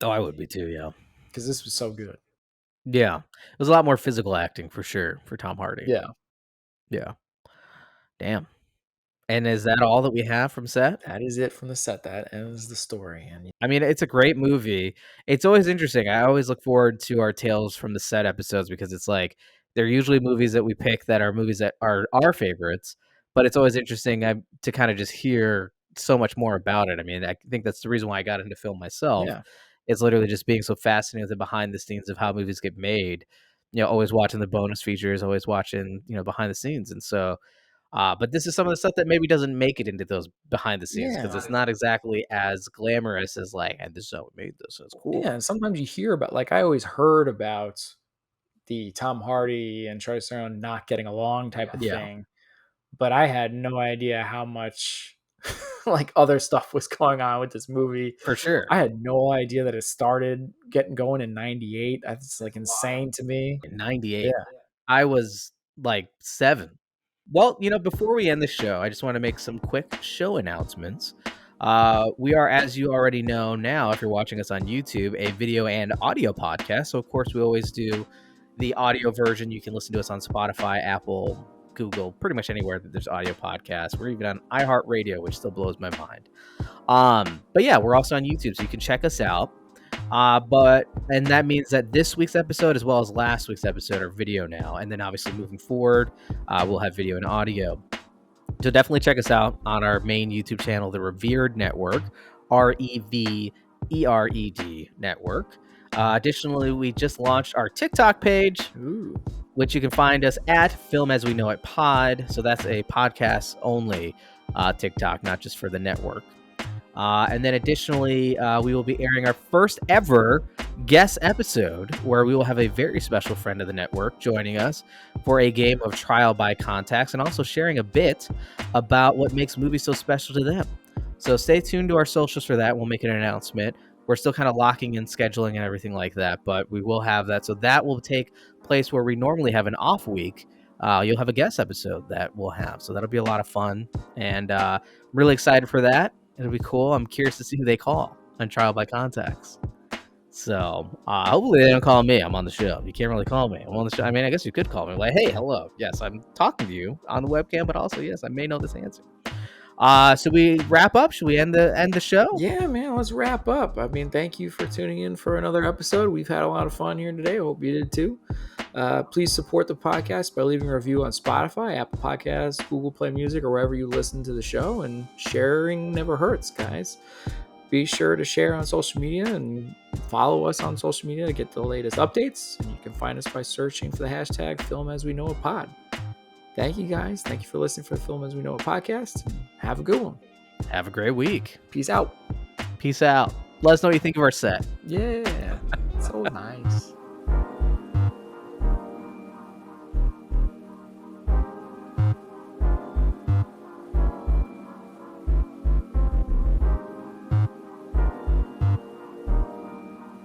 Oh, I would be too, yeah. because this was so good. Yeah. It was a lot more physical acting for sure for Tom Hardy. Yeah, Yeah. Damn. And is that all that we have from Set? that is it from the set. That ends the story, and I mean, it's a great movie. It's always interesting. I always look forward to our Tales from the Set episodes because it's like they're usually movies that we pick that are movies that are our favorites, but it's always interesting to kind of just hear so much more about it. I mean, I think that's the reason why I got into film myself. yeah, It's literally just being so fascinated with the behind the scenes of how movies get made. Always watching the bonus features, always watching, behind the scenes. And so but this is some of the stuff that maybe doesn't make it into those behind the scenes because yeah, it's not exactly as glamorous as like, and this is how we made this. It's yeah. cool. And sometimes you hear about, like, I always heard about the Tom Hardy and Charlize Theron not getting along type of Yeah, thing, but I had no idea how much like other stuff was going on with this movie. for sure. I had no idea that it started getting going in '98. That's like insane to me. In Yeah, 98, I was like 7. Well, before we end the show, I just want to make some quick show announcements. We are, as you already know now, if you're watching us on YouTube, a video and audio podcast. So, of course, we always do the audio version. You can listen to us on Spotify, Apple, Google, pretty much anywhere that there's audio podcasts. We're even on iHeartRadio, which still blows my mind. But yeah, we're also on YouTube, so you can check us out. And that means that this week's episode as well as last week's episode are video now, and then obviously moving forward, we'll have video and audio. So definitely check us out on our main YouTube channel, The Revered Network, REVERED Network. Additionally, we just launched our TikTok page, which you can find us at Film As We Know It Pod. So that's a podcast only TikTok, not just for the network. And then additionally, we will be airing our first ever guest episode where we will have a very special friend of the network joining us for a game of Trial by Contacts and also sharing a bit about what makes movies so special to them. So stay tuned to our socials for that. We'll make an announcement. We're still kind of locking in scheduling and everything like that, but we will have that. So that will take place where we normally have an off week. You'll have a guest episode that we'll have. So that'll be a lot of fun. And I'm really excited for that. It'll be cool. I'm curious to see who they call on Trial by Contacts. So hopefully they don't call me. I'm on the show. You can't really call me. I'm on the show. I mean, I guess you could call me like, hey, hello. Yes, I'm talking to you on the webcam, but also, yes, I may know this answer. So we wrap up. Should we end the show? Yeah, man, let's wrap up. I mean, thank you for tuning in for another episode. We've had a lot of fun here today. I hope you did too. Please support the podcast by leaving a review on Spotify, Apple Podcasts, Google Play Music, or wherever you listen to the show. And sharing never hurts, guys. Be sure to share on social media and follow us on social media to get the latest updates. And you can find us by searching for the hashtag FilmAsWeKnowItPod. Thank you, guys. Thank you for listening for the Film As We Know It podcast. And have a good one. Have a great week. Peace out. Peace out. Let us know what you think of our set. Yeah. So nice.